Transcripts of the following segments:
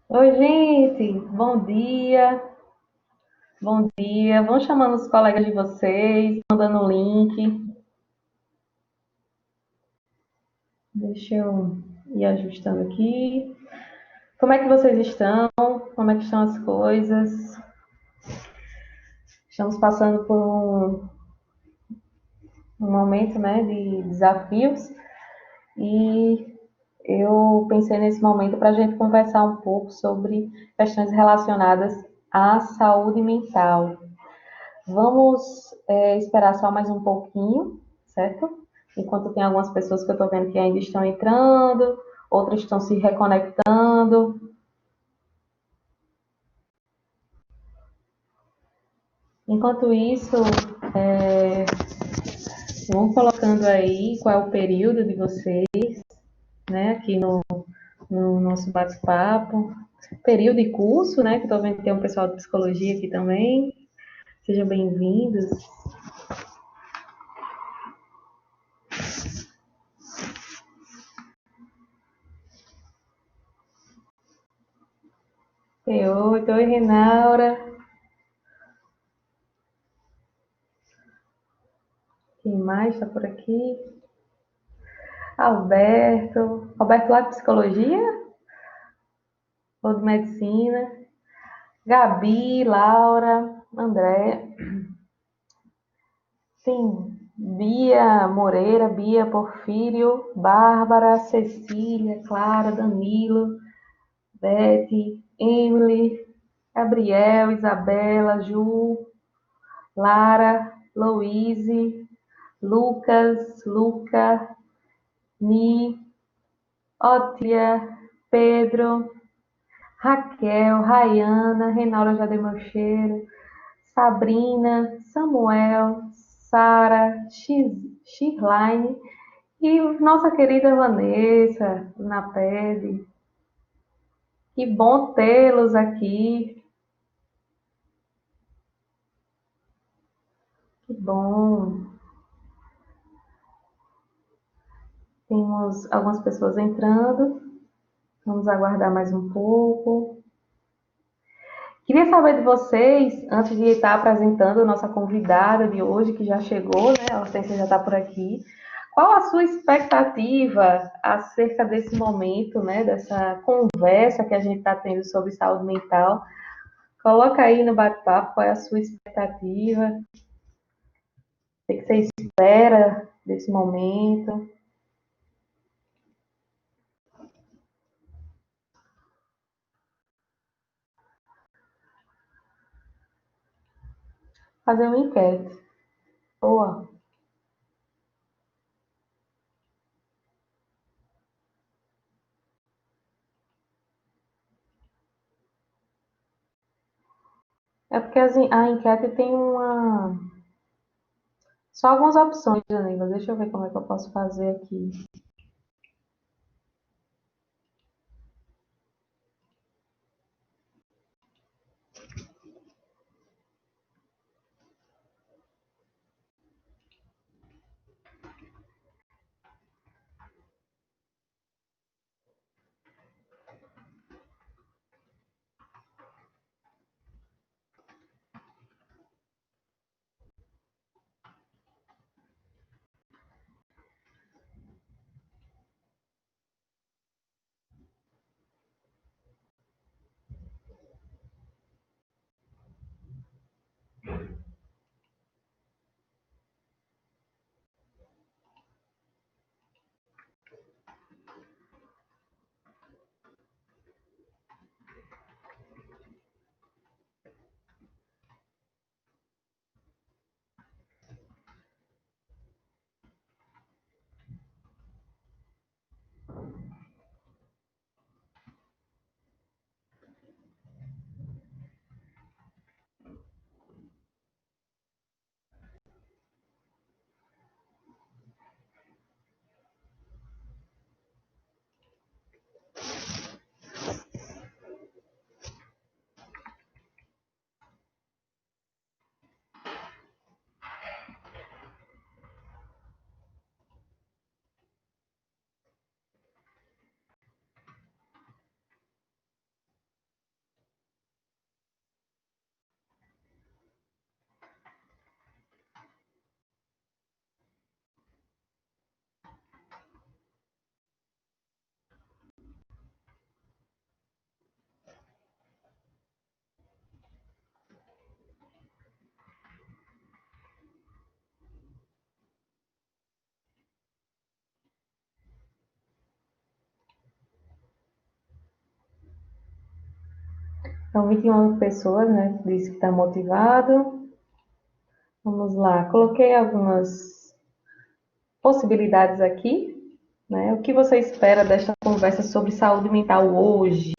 Oi, gente, bom dia, bom dia. Vão chamando os colegas de vocês, mandando o link. Deixa eu ir ajustando aqui. Como é que vocês estão? Como é que estão as coisas? Estamos passando por um momento, né, de desafios e eu pensei nesse momento para a gente conversar um pouco sobre questões relacionadas à saúde mental. Vamos esperar só mais um pouquinho, certo? Enquanto tem algumas pessoas que eu estou vendo que ainda estão entrando, outras estão se reconectando. Enquanto isso, vão colocando aí qual é o período de vocês, né, aqui no nosso bate-papo. Período e curso, né, que estou vendo que tem um pessoal de psicologia aqui também. Sejam bem-vindos. Oi, Renaura. Quem mais está por aqui? Alberto. Alberto lá de psicologia ou de medicina? Gabi, Laura, André. Tem Bia Moreira, Bia Porfírio, Bárbara, Cecília, Clara, Danilo, Beth, Emily, Gabriel, Isabela, Ju, Lara, Louise, Lucas, Luca, Ni, Ótia, Pedro, Raquel, Rayana, Reinaldo já deu meu cheiro, Sabrina, Samuel, Sara, Shirline e nossa querida Vanessa, na pele. Que bom tê-los aqui. Que bom. Temos algumas pessoas entrando. Vamos aguardar mais um pouco. Queria saber de vocês, antes de estar apresentando a nossa convidada de hoje, que já chegou, né? A Hortência já está por aqui. Qual a sua expectativa acerca desse momento, né? Dessa conversa que a gente está tendo sobre saúde mental? Coloca aí no bate-papo qual é a sua expectativa, o que você espera desse momento. Fazer uma enquete. Boa. É porque a enquete tem uma. Só algumas opções, Janila. Deixa eu ver como é que eu posso fazer aqui. Então, 21 pessoas, né? Disse que está motivado. Vamos lá. Coloquei algumas possibilidades aqui, né? O que você espera desta conversa sobre saúde mental hoje?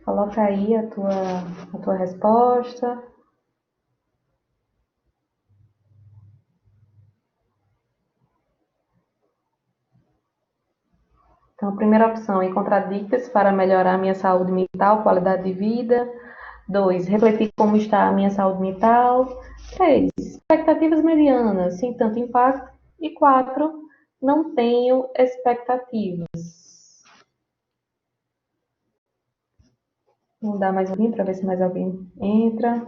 Coloca aí a tua resposta. Então, a primeira opção, encontrar dicas para melhorar minha saúde mental, qualidade de vida. 2, refletir como está a minha saúde mental. 3, expectativas medianas, sem tanto impacto. E 4, não tenho expectativas. Vamos dar mais um pouquinho para ver se mais alguém entra.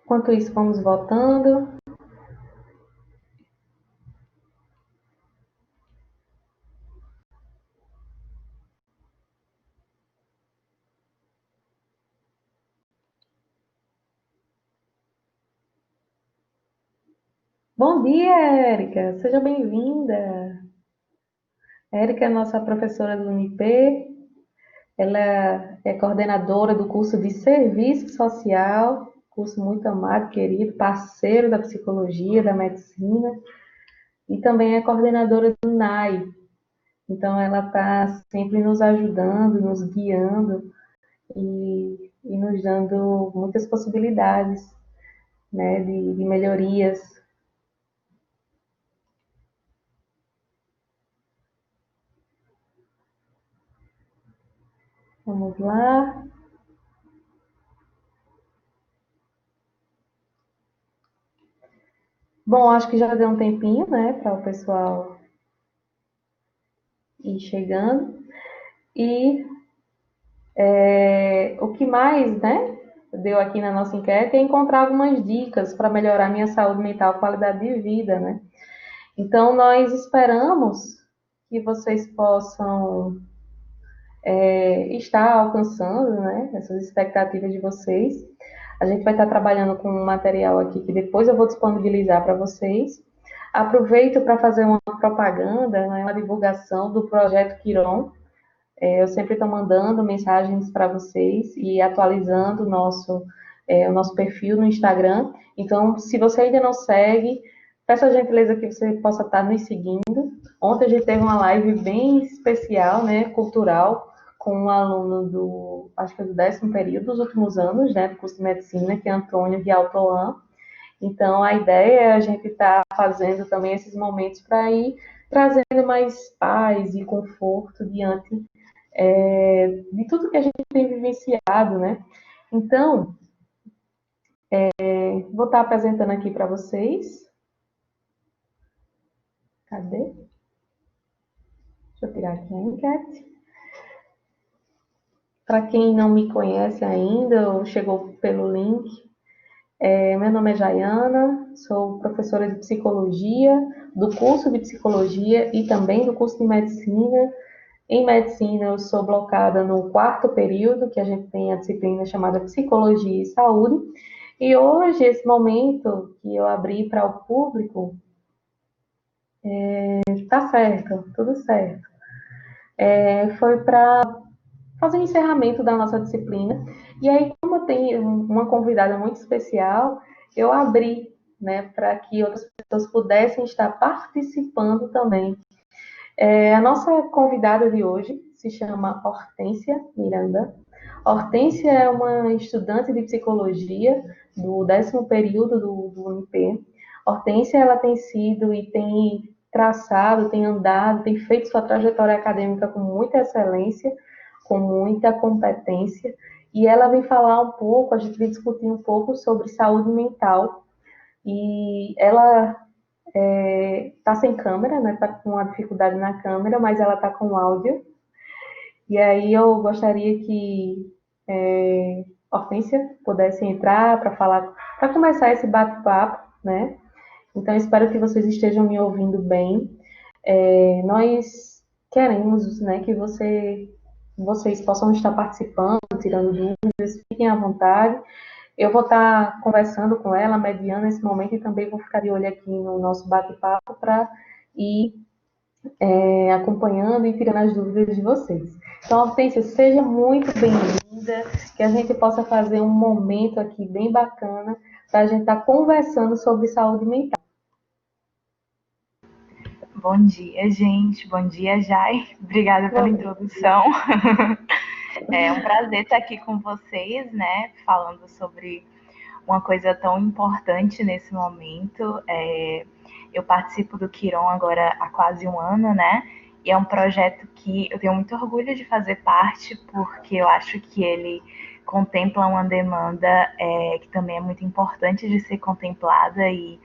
Enquanto isso, vamos votando. Bom dia, Érica. Seja bem-vinda. Érica é nossa professora do UNIP. Ela é coordenadora do curso de Serviço Social, curso muito amado, querido, parceiro da psicologia, da medicina, e também é coordenadora do NAI. Então, ela está sempre nos ajudando, nos guiando e nos dando muitas possibilidades, né, de melhorias. Vamos lá. Bom, acho que já deu um tempinho, né, para o pessoal ir chegando. E o que mais, né, deu aqui na nossa enquete é encontrar algumas dicas para melhorar minha saúde mental, qualidade de vida, né? Então, nós esperamos que vocês possam estar alcançando, né, essas expectativas de vocês. A gente vai estar trabalhando com um material aqui que depois eu vou disponibilizar para vocês. Aproveito para fazer uma propaganda, né, uma divulgação do Projeto Quiron. Eu sempre estou mandando mensagens para vocês e atualizando o nosso perfil no Instagram. Então, se você ainda não segue, peço a gentileza que você possa estar nos seguindo. Ontem a gente teve uma live bem especial, né, cultural, com um aluno acho que é do 10º período dos últimos anos, né, do curso de medicina, que é Antônio Vialtoan. Então, a ideia é a gente estar fazendo também esses momentos para ir trazendo mais paz e conforto diante de tudo que a gente tem vivenciado, né? Então, vou estar apresentando aqui para vocês. Cadê? Deixa eu tirar aqui a enquete. Para quem não me conhece ainda ou chegou pelo link, meu nome é Jaiana, sou professora de psicologia, do curso de psicologia e também do curso de medicina. Em medicina, eu sou blocada no 4º período, que a gente tem a disciplina chamada Psicologia e Saúde. E hoje, esse momento que eu abri para o público, está certo, tudo certo. Foi para fazer o encerramento da nossa disciplina. E aí, como eu tenho uma convidada muito especial, eu abri, né, para que outras pessoas pudessem estar participando também. A nossa convidada de hoje se chama Hortência Miranda. Hortência é uma estudante de psicologia do 10º período do UNIP. Hortência, ela tem sido e tem traçado, tem andado, tem feito sua trajetória acadêmica com muita excelência, com muita competência, e ela vem falar um pouco, a gente vem discutir um pouco sobre saúde mental, e ela Tá sem câmera, né? Tá com uma dificuldade na câmera, mas ela tá com áudio. E aí eu gostaria que Hortência pudesse entrar para falar, para começar esse bate-papo, né? Então espero que vocês estejam me ouvindo bem. Nós queremos, né, que vocês possam estar participando, tirando dúvidas, fiquem à vontade. Eu vou estar conversando com ela, mediando esse momento, e também vou ficar de olho aqui no nosso bate-papo para ir acompanhando e tirando as dúvidas de vocês. Então, Hortência, seja muito bem-vinda, que a gente possa fazer um momento aqui bem bacana para a gente estar conversando sobre saúde mental. Bom dia, gente. Bom dia, Jai. Obrigada pela introdução. É um prazer estar aqui com vocês, né? Falando sobre uma coisa tão importante nesse momento. Eu participo do Quiron agora há quase um ano, né? E é um projeto que eu tenho muito orgulho de fazer parte, porque eu acho que ele contempla uma demanda que também é muito importante de ser contemplada e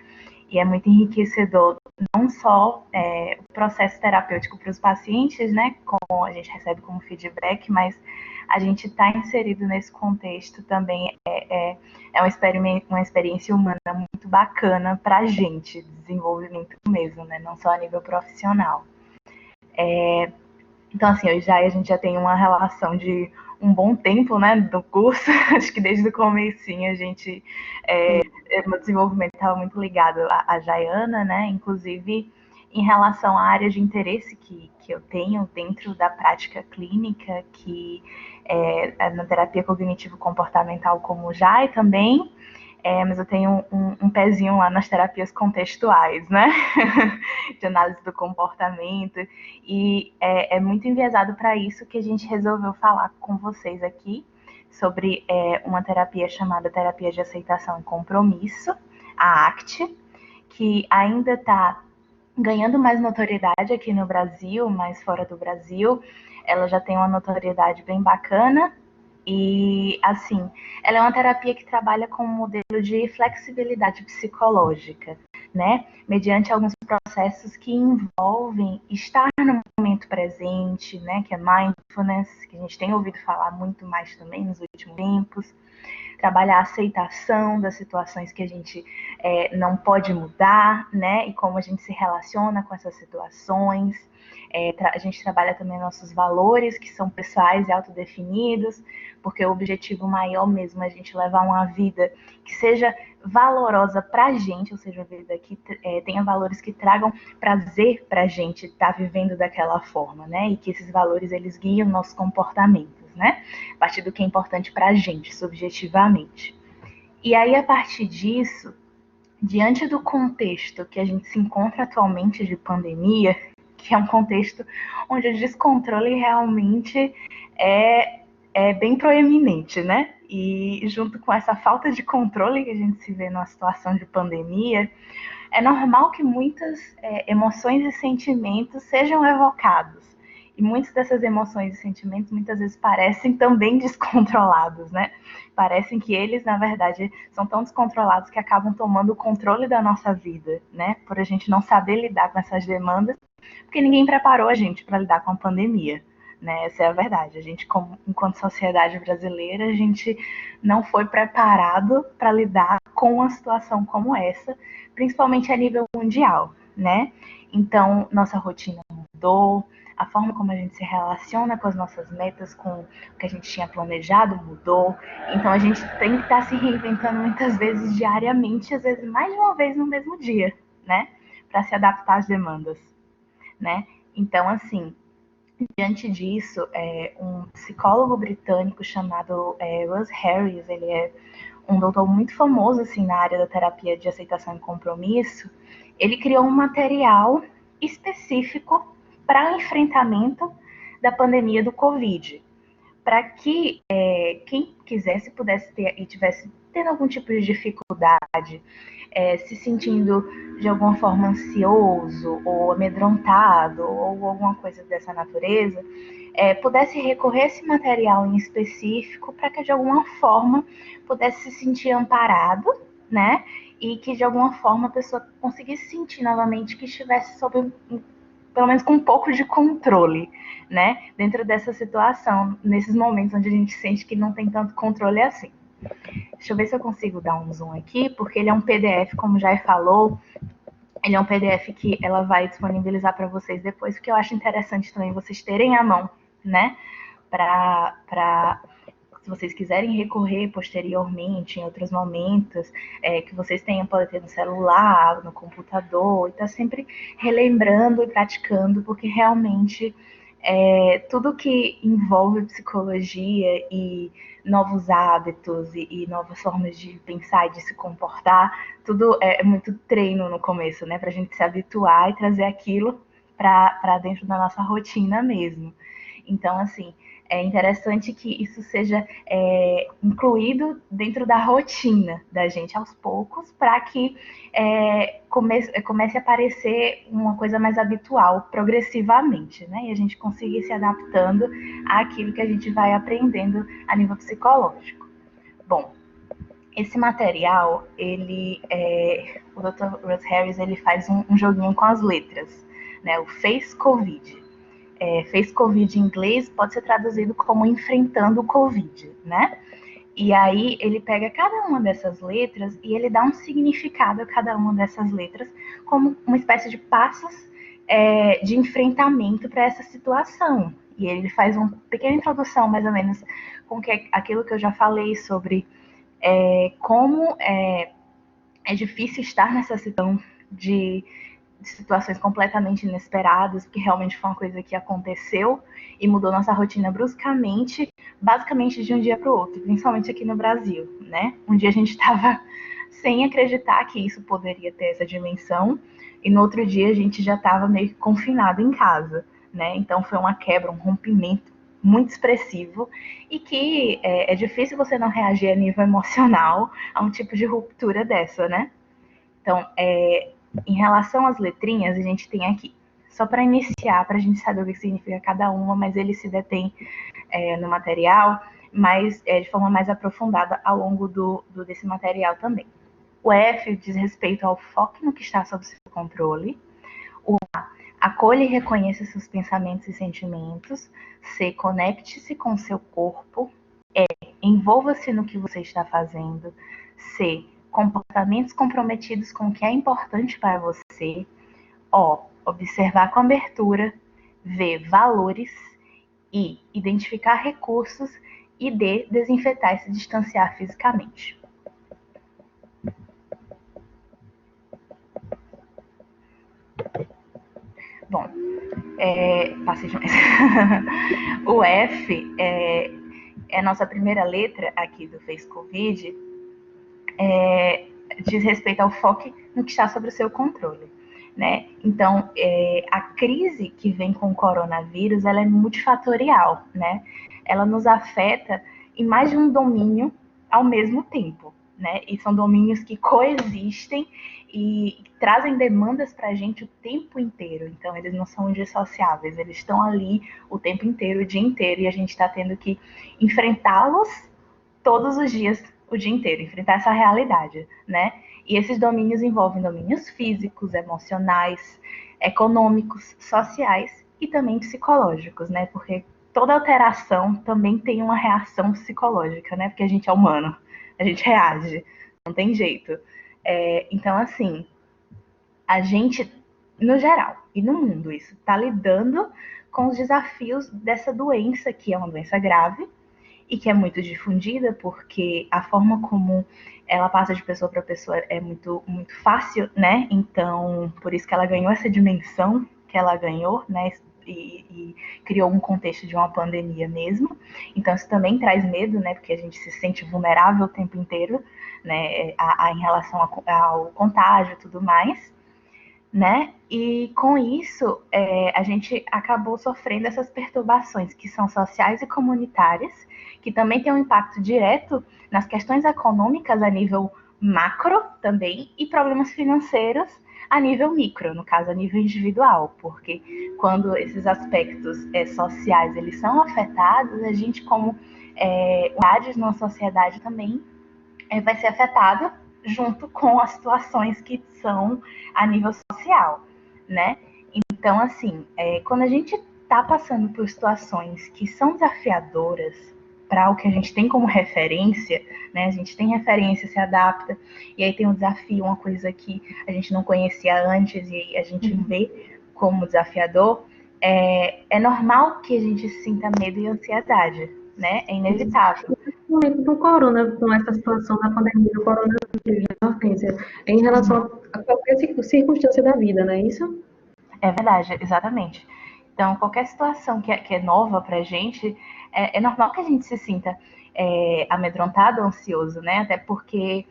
é muito enriquecedor, não só o processo terapêutico para os pacientes, né, como a gente recebe como feedback, mas a gente está inserido nesse contexto também é uma experiência humana muito bacana para a gente, desenvolvimento mesmo, né, não só a nível profissional. Então, assim, a gente já tem uma relação de um bom tempo, né, do curso, acho que desde o comecinho a gente, meu desenvolvimento estava muito ligado à Jaiana, né, inclusive em relação à área de interesse que eu tenho dentro da prática clínica, que é na terapia cognitivo-comportamental como o Jai também, mas eu tenho um pezinho lá nas terapias contextuais, né? De análise do comportamento. E é muito enviesado para isso que a gente resolveu falar com vocês aqui sobre uma terapia chamada Terapia de Aceitação e Compromisso, a ACT, que ainda está ganhando mais notoriedade aqui no Brasil, mas fora do Brasil. Ela já tem uma notoriedade bem bacana. E, assim, ela é uma terapia que trabalha com um modelo de flexibilidade psicológica, né? Mediante alguns processos que envolvem estar no momento presente, né? Que é mindfulness, que a gente tem ouvido falar muito mais também nos últimos tempos. Trabalhar a aceitação das situações que a gente não pode mudar, né? E como a gente se relaciona com essas situações. A gente trabalha também nossos valores, que são pessoais e autodefinidos, porque o objetivo maior mesmo é a gente levar uma vida que seja valorosa para a gente, ou seja, uma vida que tenha valores que tragam prazer para a gente estar vivendo daquela forma, né? E que esses valores, eles guiam nossos comportamentos, né? A partir do que é importante para a gente, subjetivamente. E aí, a partir disso, diante do contexto que a gente se encontra atualmente de pandemia, que é um contexto onde o descontrole realmente é bem proeminente, né? E junto com essa falta de controle que a gente se vê numa situação de pandemia, é normal que muitas emoções e sentimentos sejam evocados. E muitas dessas emoções e sentimentos muitas vezes parecem também descontrolados, né? Parecem que eles, na verdade, são tão descontrolados que acabam tomando o controle da nossa vida, né? Por a gente não saber lidar com essas demandas, porque ninguém preparou a gente para lidar com a pandemia. Né? Essa é a verdade. A gente, enquanto sociedade brasileira, a gente não foi preparado para lidar com uma situação como essa, principalmente a nível mundial, né? Então, nossa rotina mudou, a forma como a gente se relaciona com as nossas metas, com o que a gente tinha planejado mudou. Então, a gente tem que estar se reinventando muitas vezes diariamente, às vezes mais de uma vez no mesmo dia, né? Para se adaptar às demandas, né? Então, assim, diante disso, um psicólogo britânico chamado Russ Harris, ele é um doutor muito famoso assim, na área da terapia de aceitação e compromisso, ele criou um material específico para o enfrentamento da pandemia do Covid, para que quem quisesse, pudesse ter e tivesse tendo algum tipo de dificuldade, se sentindo de alguma forma ansioso ou amedrontado ou alguma coisa dessa natureza, pudesse recorrer a esse material em específico para que de alguma forma pudesse se sentir amparado, né? e que de alguma forma a pessoa conseguisse sentir novamente que estivesse sob, pelo menos com um pouco de controle, né, dentro dessa situação, nesses momentos onde a gente sente que não tem tanto controle assim. Deixa eu ver se eu consigo dar um zoom aqui, porque ele é um PDF, como já falou, ele é um PDF que ela vai disponibilizar para vocês depois, porque eu acho interessante também vocês terem à mão, né, para se vocês quiserem recorrer posteriormente, em outros momentos, que vocês tenham, podem ter no celular, no computador, e tá sempre relembrando e praticando, porque realmente tudo que envolve psicologia e novos hábitos e novas formas de pensar e de se comportar, tudo é muito treino no começo, né? Pra gente se habituar e trazer aquilo para dentro da nossa rotina mesmo. Então, assim, é interessante que isso seja incluído dentro da rotina da gente aos poucos, para que comece a aparecer uma coisa mais habitual progressivamente, né? E a gente consiga ir se adaptando àquilo que a gente vai aprendendo a nível psicológico. Bom, esse material, o Dr. Russ Harris, ele faz um joguinho com as letras, né? O Face Covid. Face Covid em inglês pode ser traduzido como enfrentando o Covid, né? E aí ele pega cada uma dessas letras e ele dá um significado a cada uma dessas letras como uma espécie de passos de enfrentamento para essa situação. E ele faz uma pequena introdução, mais ou menos, com aquilo que eu já falei sobre como é difícil estar nessa situação de situações completamente inesperadas, porque realmente foi uma coisa que aconteceu e mudou nossa rotina bruscamente, basicamente de um dia para o outro, principalmente aqui no Brasil, né? Um dia a gente estava sem acreditar que isso poderia ter essa dimensão, e no outro dia a gente já estava meio que confinado em casa, né? Então foi uma quebra, um rompimento muito expressivo, e que é difícil você não reagir a nível emocional a um tipo de ruptura dessa, né? Então, em relação às letrinhas, a gente tem aqui, só para iniciar, para a gente saber o que significa cada uma, mas ele se detém no material, mas de forma mais aprofundada ao longo desse material também. O F diz respeito ao foco no que está sob seu controle. O A, acolha e reconheça seus pensamentos e sentimentos. C, conecte-se com seu corpo. E, envolva-se no que você está fazendo. C, comportamentos comprometidos com o que é importante para você. O, observar com abertura. V, valores. I, identificar recursos. E D, desinfetar e se distanciar fisicamente. Bom, passei demais. O F é a nossa primeira letra aqui do Face Covid, diz respeito ao foco no que está sobre o seu controle, né? Então, a crise que vem com o coronavírus, ela é multifatorial, né? Ela nos afeta em mais de um domínio ao mesmo tempo, né? E são domínios que coexistem e trazem demandas para a gente o tempo inteiro. Então, eles não são indissociáveis, eles estão ali o tempo inteiro, o dia inteiro, e a gente está tendo que enfrentá-los todos os dias, o dia inteiro, enfrentar essa realidade, né? E esses domínios envolvem domínios físicos, emocionais, econômicos, sociais e também psicológicos, né? Porque toda alteração também tem uma reação psicológica, né? Porque a gente é humano, a gente reage, não tem jeito. Então, assim, a gente, no geral e no mundo, isso está lidando com os desafios dessa doença, que é uma doença grave, e que é muito difundida, porque a forma como ela passa de pessoa para pessoa é muito, muito fácil, né? Então, por isso que ela ganhou essa dimensão que ela ganhou, né? E criou um contexto de uma pandemia mesmo. Então, isso também traz medo, né? Porque a gente se sente vulnerável o tempo inteiro, né? Em relação ao contágio e tudo mais, né? E com isso, a gente acabou sofrendo essas perturbações que são sociais e comunitárias, que também tem um impacto direto nas questões econômicas a nível macro também, e problemas financeiros a nível micro, no caso a nível individual, porque quando esses aspectos sociais eles são afetados, a gente como unidades numa sociedade também vai ser afetada, junto com as situações que são a nível social, né? Então, assim, quando a gente está passando por situações que são desafiadoras para o que a gente tem como referência, né? A gente tem referência, se adapta, e aí tem um desafio, uma coisa que a gente não conhecia antes e a gente vê como desafiador, é normal que a gente sinta medo e ansiedade, né? É inevitável. Do corona, com essa situação da pandemia do coronavírus, da urgência, em relação a qualquer circunstância da vida, não é isso? É verdade, exatamente. Então, qualquer situação que é nova pra gente, é normal que a gente se sinta amedrontado, ansioso, né? Até porque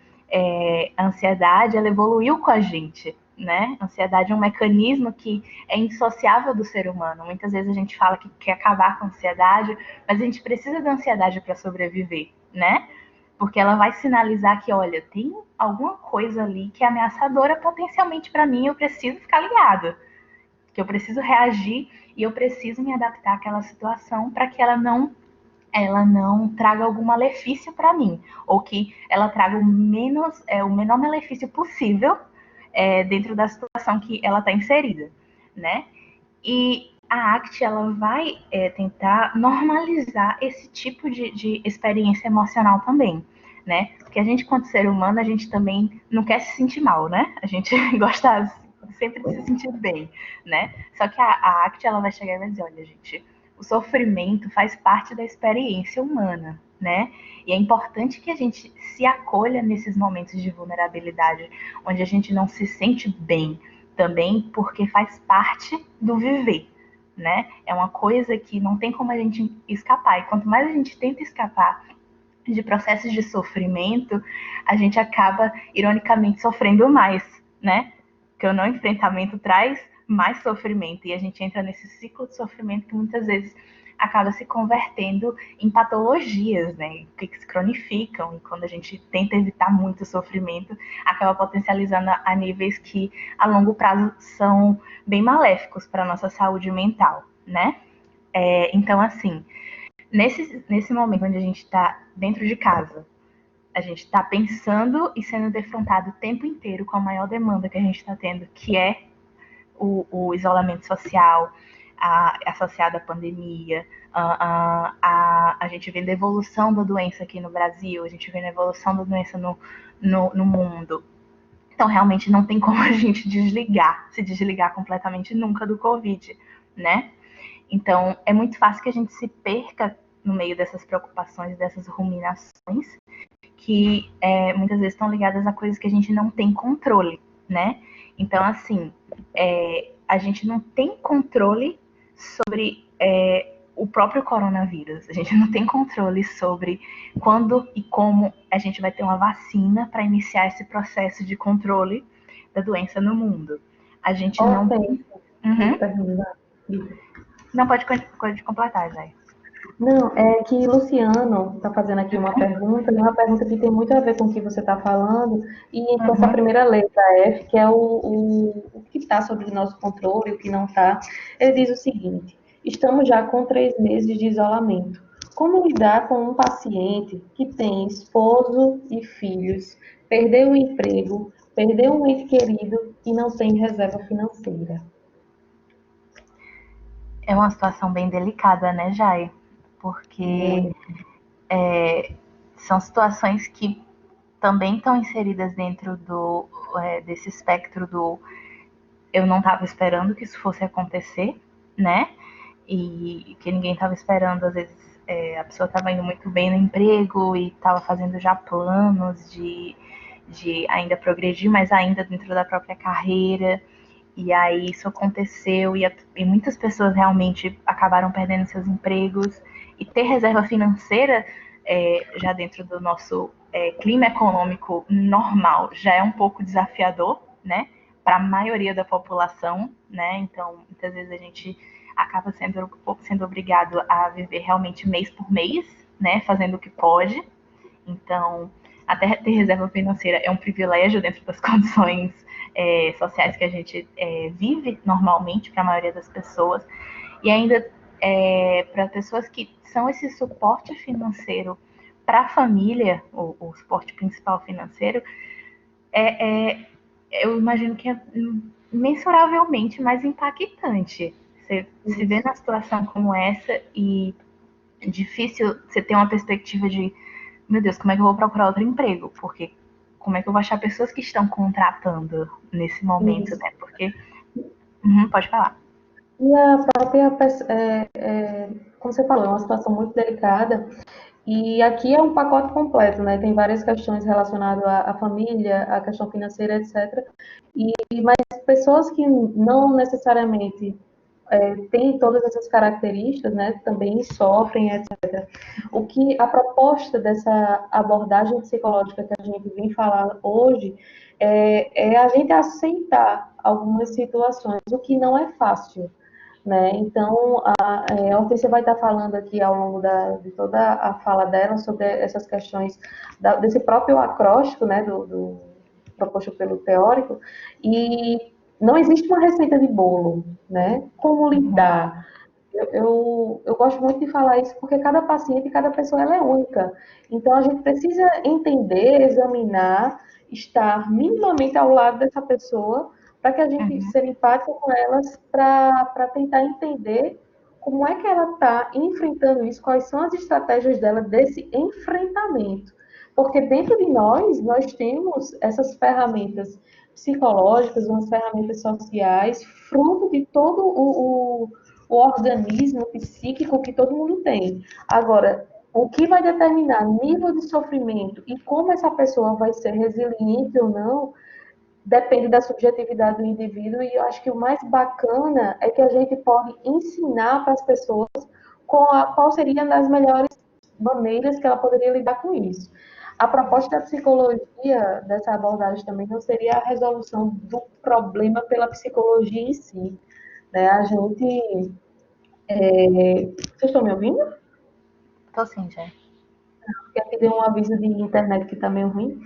a ansiedade, ela evoluiu com a gente, né? A ansiedade é um mecanismo que é indissociável do ser humano. Muitas vezes a gente fala que quer acabar com a ansiedade, mas a gente precisa da ansiedade para sobreviver, né? Porque ela vai sinalizar que, olha, tem alguma coisa ali que é ameaçadora potencialmente para mim, eu preciso ficar ligado, que eu preciso reagir e eu preciso me adaptar àquela situação para que ela não traga algum malefício para mim, ou que ela traga o menor malefício possível dentro da situação que ela está inserida, né? E a ACT ela vai tentar normalizar esse tipo de experiência emocional também, né? Porque a gente, quanto ser humano, a gente também não quer se sentir mal, né? A gente gosta sempre de se sentir bem, né? Só que a ACT ela vai chegar e vai dizer, olha, gente, o sofrimento faz parte da experiência humana, né? E é importante que a gente se acolha nesses momentos de vulnerabilidade, onde a gente não se sente bem, também porque faz parte do viver, né? É uma coisa que não tem como a gente escapar. E quanto mais a gente tenta escapar de processos de sofrimento, a gente acaba, ironicamente, sofrendo mais, né? Porque o não enfrentamento traz mais sofrimento e a gente entra nesse ciclo de sofrimento que muitas vezes acaba se convertendo em patologias, né, que se cronificam, e quando a gente tenta evitar muito sofrimento, acaba potencializando a níveis que a longo prazo são bem maléficos para a nossa saúde mental, né? Então, assim, nesse momento onde a gente está dentro de casa, a gente está pensando e sendo defrontado o tempo inteiro com a maior demanda que a gente está tendo, que é o isolamento social associado à pandemia. A gente vê a evolução da doença aqui no Brasil, a gente vê a evolução da doença no mundo. Então, realmente, não tem como a gente se desligar completamente nunca do Covid, né? Então, é muito fácil que a gente se perca no meio dessas preocupações, dessas ruminações, que muitas vezes estão ligadas a coisas que a gente não tem controle, né? Então, assim, a gente não tem controle sobre o próprio coronavírus. A gente não tem controle sobre quando e como a gente vai ter uma vacina para iniciar esse processo de controle da doença no mundo. A gente não Ok, tem. Uhum. pergunta. Não pode completar, Jai. Não, é que Luciano está fazendo aqui uma pergunta, e uma pergunta que tem muito a ver com o que você está falando, e com essa Uhum. primeira letra F, que é o que está sob nosso controle, o que não está. Ele diz o seguinte: estamos já com 3 meses de isolamento. Como lidar com um paciente que tem esposo e filhos, perdeu o emprego, perdeu um ente querido e não tem reserva financeira? É uma situação bem delicada, né, Jai? Porque Muito. são situações que também estão inseridas dentro desse espectro do eu não estava esperando que isso fosse acontecer, né? E que ninguém estava esperando, às vezes a pessoa estava indo muito bem no emprego e estava fazendo já planos de ainda progredir, mas ainda dentro da própria carreira. E aí isso aconteceu e muitas pessoas realmente acabaram perdendo seus empregos. E ter reserva financeira já dentro do nosso clima econômico normal já é um pouco desafiador, né? Para a maioria da população, né? Então, muitas vezes a gente acaba sendo obrigado a viver realmente mês por mês, né? Fazendo o que pode. Então, até ter reserva financeira é um privilégio dentro das condições sociais que a gente vive normalmente para a maioria das pessoas. E ainda para pessoas que são esse suporte financeiro para a família, o suporte principal financeiro, eu imagino que é mensuravelmente mais impactante. Você se vê na situação como essa e é difícil você ter uma perspectiva de, meu Deus, como é que eu vou procurar outro emprego? Porque como é que eu vou achar pessoas que estão contratando nesse momento, Isso. né? Porque, pode falar. E a própria, como você falou, é uma situação muito delicada. E aqui é um pacote completo, né? Tem várias questões relacionadas à família, à questão financeira, etc. Mas pessoas que não necessariamente têm todas essas características, né? Também sofrem, etc. O que a proposta dessa abordagem psicológica que a gente vem falar hoje é a gente aceitar algumas situações, o que não é fácil, né? Então, a Hortência vai estar falando aqui ao longo de toda a fala dela sobre essas questões desse próprio acróstico, né, do proposto pelo teórico, e não existe uma receita de bolo, né? Como lidar? Eu gosto muito de falar isso porque cada paciente, cada pessoa, ela é única. Então, a gente precisa entender, examinar, estar minimamente ao lado dessa pessoa para que a gente Uhum. seja empático com elas, para tentar entender como é que ela está enfrentando isso, quais são as estratégias dela desse enfrentamento. Porque dentro de nós temos essas ferramentas psicológicas, umas ferramentas sociais, fruto de todo o organismo psíquico que todo mundo tem. Agora, o que vai determinar nível de sofrimento e como essa pessoa vai ser resiliente ou não, depende da subjetividade do indivíduo, e eu acho que o mais bacana é que a gente pode ensinar para as pessoas qual seria das melhores maneiras que ela poderia lidar com isso. A proposta da psicologia, dessa abordagem também, não seria a resolução do problema pela psicologia em si, né? A gente... Vocês estão me ouvindo? Tô sim, já. Porque aqui deu um aviso de internet que está meio ruim.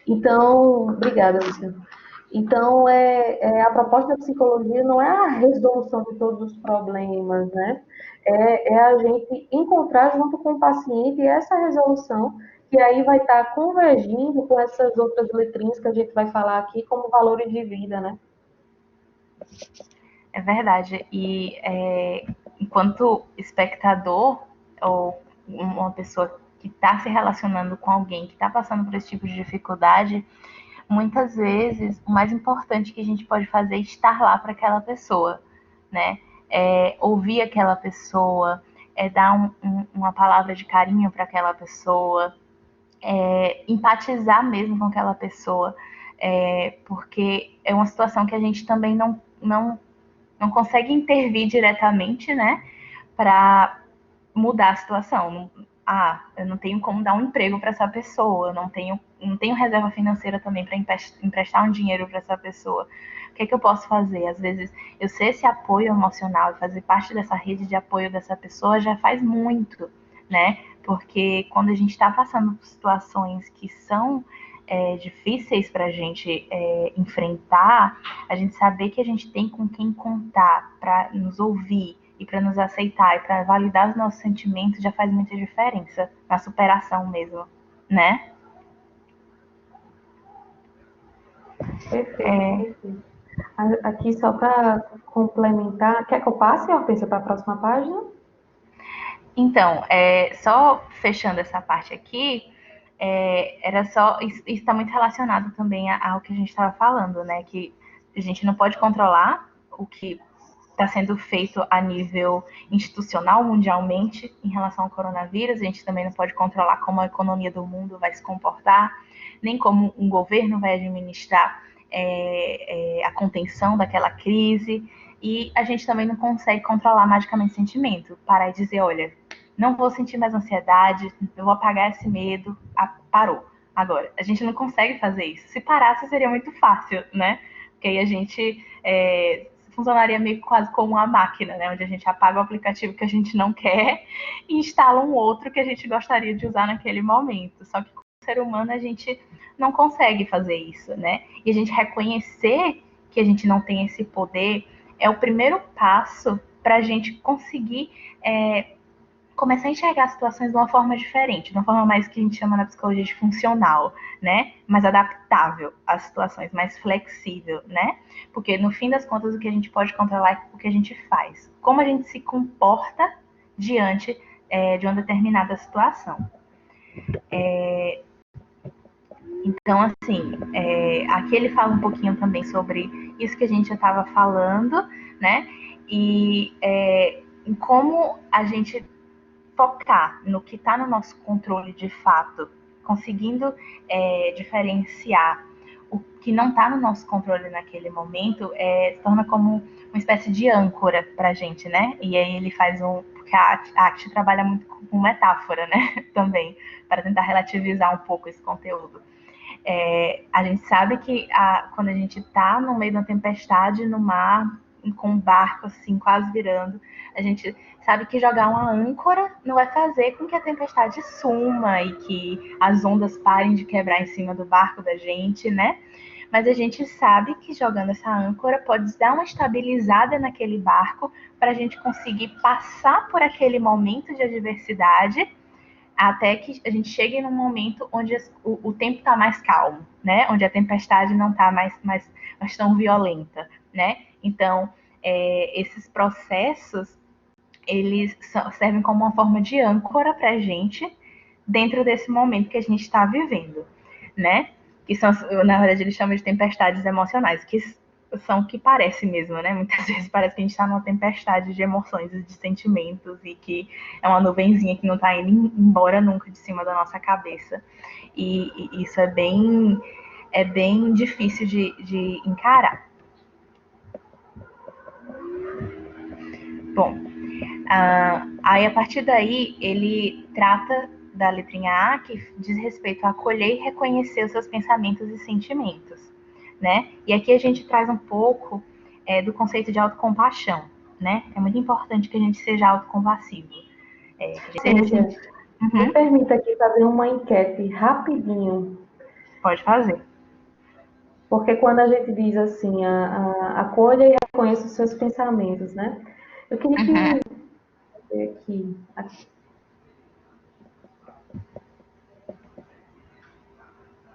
Então, obrigada, Luciano. Então, a proposta da psicologia não é a resolução de todos os problemas, né? É a gente encontrar junto com o paciente essa resolução, que aí vai estar convergindo com essas outras letrinhas que a gente vai falar aqui como valores de vida, né? É verdade. E enquanto espectador ou uma pessoa que está se relacionando com alguém que está passando por esse tipo de dificuldade, muitas vezes o mais importante que a gente pode fazer é estar lá para aquela pessoa, né? Ouvir aquela pessoa, dar uma palavra de carinho para aquela pessoa, empatizar mesmo com aquela pessoa, porque é uma situação que a gente também não consegue intervir diretamente, né, para mudar a situação. Eu não tenho como dar um emprego para essa pessoa, não tenho reserva financeira também para emprestar um dinheiro para essa pessoa. O que é que eu posso fazer? Às vezes, eu ser esse apoio emocional e fazer parte dessa rede de apoio dessa pessoa já faz muito, né? Porque quando a gente está passando por situações que são difíceis para a gente enfrentar, a gente saber que a gente tem com quem contar para nos ouvir e para nos aceitar e para validar os nossos sentimentos já faz muita diferença na superação mesmo, né? Perfeito, perfeito. Aqui, só para complementar, quer que eu passe, Hortência, para a próxima página? Então, só fechando essa parte aqui, era só. Isso está muito relacionado também ao que a gente estava falando, né? Que a gente não pode controlar o que está sendo feito a nível institucional mundialmente em relação ao coronavírus. A gente também não pode controlar como a economia do mundo vai se comportar, nem como um governo vai administrar a contenção daquela crise. E a gente também não consegue controlar magicamente o sentimento, parar e dizer, olha, não vou sentir mais ansiedade, eu vou apagar esse medo, parou. Agora, a gente não consegue fazer isso. Se parasse, seria muito fácil, né? Porque aí a gente funcionaria meio quase como uma máquina, né? Onde a gente apaga o aplicativo que a gente não quer e instala um outro que a gente gostaria de usar naquele momento. Só que como ser humano a gente não consegue fazer isso, né? E a gente reconhecer que a gente não tem esse poder é o primeiro passo para a gente conseguir começar a enxergar situações de uma forma diferente, de uma forma mais que a gente chama na psicologia de funcional, né? Mais adaptável às situações, mais flexível, né? Porque no fim das contas o que a gente pode controlar é o que a gente faz, como a gente se comporta diante de uma determinada situação. Então, assim, aqui ele fala um pouquinho também sobre isso que a gente já estava falando, né? E em como a gente focar no que está no nosso controle de fato, conseguindo diferenciar o que não está no nosso controle naquele momento, se torna como uma espécie de âncora para a gente, né? E aí ele faz porque a arte trabalha muito com metáfora, né? Também, para tentar relativizar um pouco esse conteúdo. A gente sabe que quando a gente está no meio de uma tempestade no mar, com um barco assim quase virando, a gente sabe que jogar uma âncora não vai fazer com que a tempestade suma e que as ondas parem de quebrar em cima do barco da gente, né? Mas a gente sabe que jogando essa âncora pode dar uma estabilizada naquele barco para a gente conseguir passar por aquele momento de adversidade até que a gente chegue num momento onde o tempo está mais calmo, né? Onde a tempestade não está mais tão violenta, né? Então, esses processos, eles servem como uma forma de âncora para a gente dentro desse momento que a gente está vivendo, né? Que são, na verdade, eles chamam de tempestades emocionais, que são o que parece mesmo, né? Muitas vezes parece que a gente está numa tempestade de emoções e de sentimentos e que é uma nuvenzinha que não está indo embora nunca de cima da nossa cabeça. E isso é bem difícil de encarar. Bom, aí a partir daí ele trata da letrinha A, que diz respeito a acolher e reconhecer os seus pensamentos e sentimentos, né? E aqui a gente traz um pouco do conceito de autocompaixão, né? É muito importante que a gente seja autocompassivo. Cíntia, me permita aqui fazer uma enquete rapidinho. Pode fazer. Porque quando a gente diz assim, acolha e reconheça os seus pensamentos, né? Eu queria que aqui.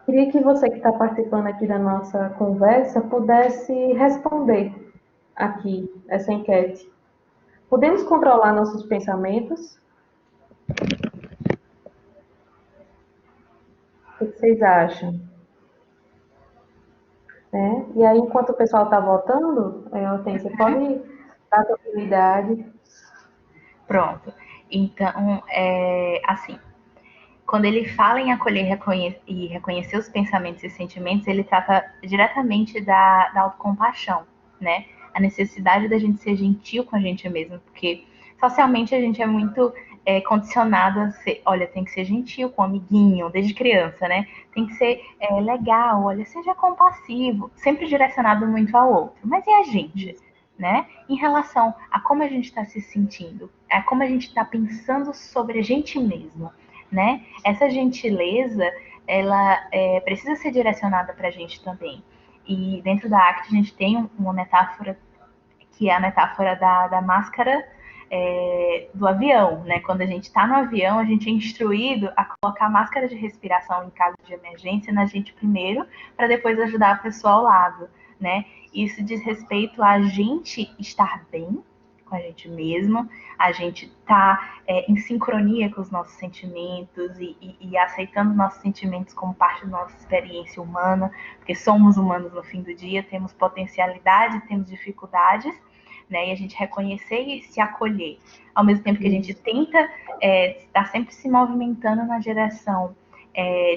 Queria que você que está participando aqui da nossa conversa pudesse responder aqui essa enquete. Podemos controlar nossos pensamentos? O que vocês acham? E aí, enquanto o pessoal está votando, Hortência, pode dar a oportunidade. Pronto. Então, assim, quando ele fala em acolher e reconhecer os pensamentos e sentimentos, ele trata diretamente da autocompaixão, né? A necessidade da gente ser gentil com a gente mesmo, porque socialmente a gente é muito condicionado a ser, olha, tem que ser gentil com o amiguinho, desde criança, né? Tem que ser legal, olha, seja compassivo, sempre direcionado muito ao outro. Mas e a gente? Né? Em relação a como a gente está se sentindo, a como a gente está pensando sobre a gente mesmo, né? Essa gentileza, ela precisa ser direcionada para a gente também. E dentro da ACT a gente tem uma metáfora que é a metáfora da máscara do avião, né? Quando a gente está no avião, a gente é instruído a colocar a máscara de respiração em caso de emergência na gente primeiro, para depois ajudar a pessoa ao lado, né? Isso diz respeito a gente estar bem com a gente mesmo, a gente tá em sincronia com os nossos sentimentos e aceitando nossos sentimentos como parte da nossa experiência humana, porque somos humanos no fim do dia, temos potencialidade, temos dificuldades, né? E a gente reconhecer e se acolher, ao mesmo tempo que a gente tenta estar sempre se movimentando na direção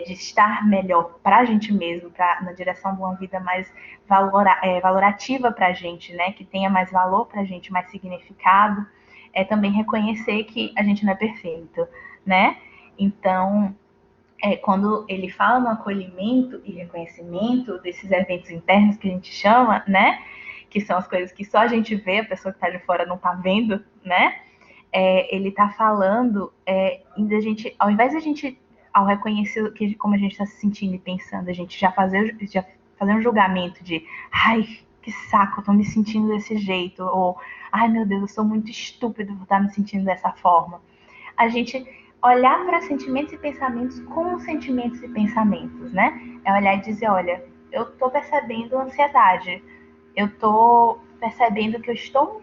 de estar melhor para a gente mesmo, na direção de uma vida mais valorativa para a gente, né? Que tenha mais valor para a gente, mais significado. Também reconhecer que a gente não é perfeito, né? Então, quando ele fala no acolhimento e reconhecimento desses eventos internos que a gente chama, né? Que são as coisas que só a gente vê, a pessoa que está de fora não está vendo, né? Ele está falando da gente, ao invés de a gente, ao reconhecer como a gente está se sentindo e pensando, a gente já fazer um julgamento de, ai, que saco, eu tô me sentindo desse jeito, ou, ai meu Deus, eu sou muito estúpido por estar me sentindo dessa forma. a gente olhar para sentimentos e pensamentos com sentimentos e pensamentos, né? É olhar e dizer, olha, eu estou percebendo ansiedade, eu estou percebendo que eu estou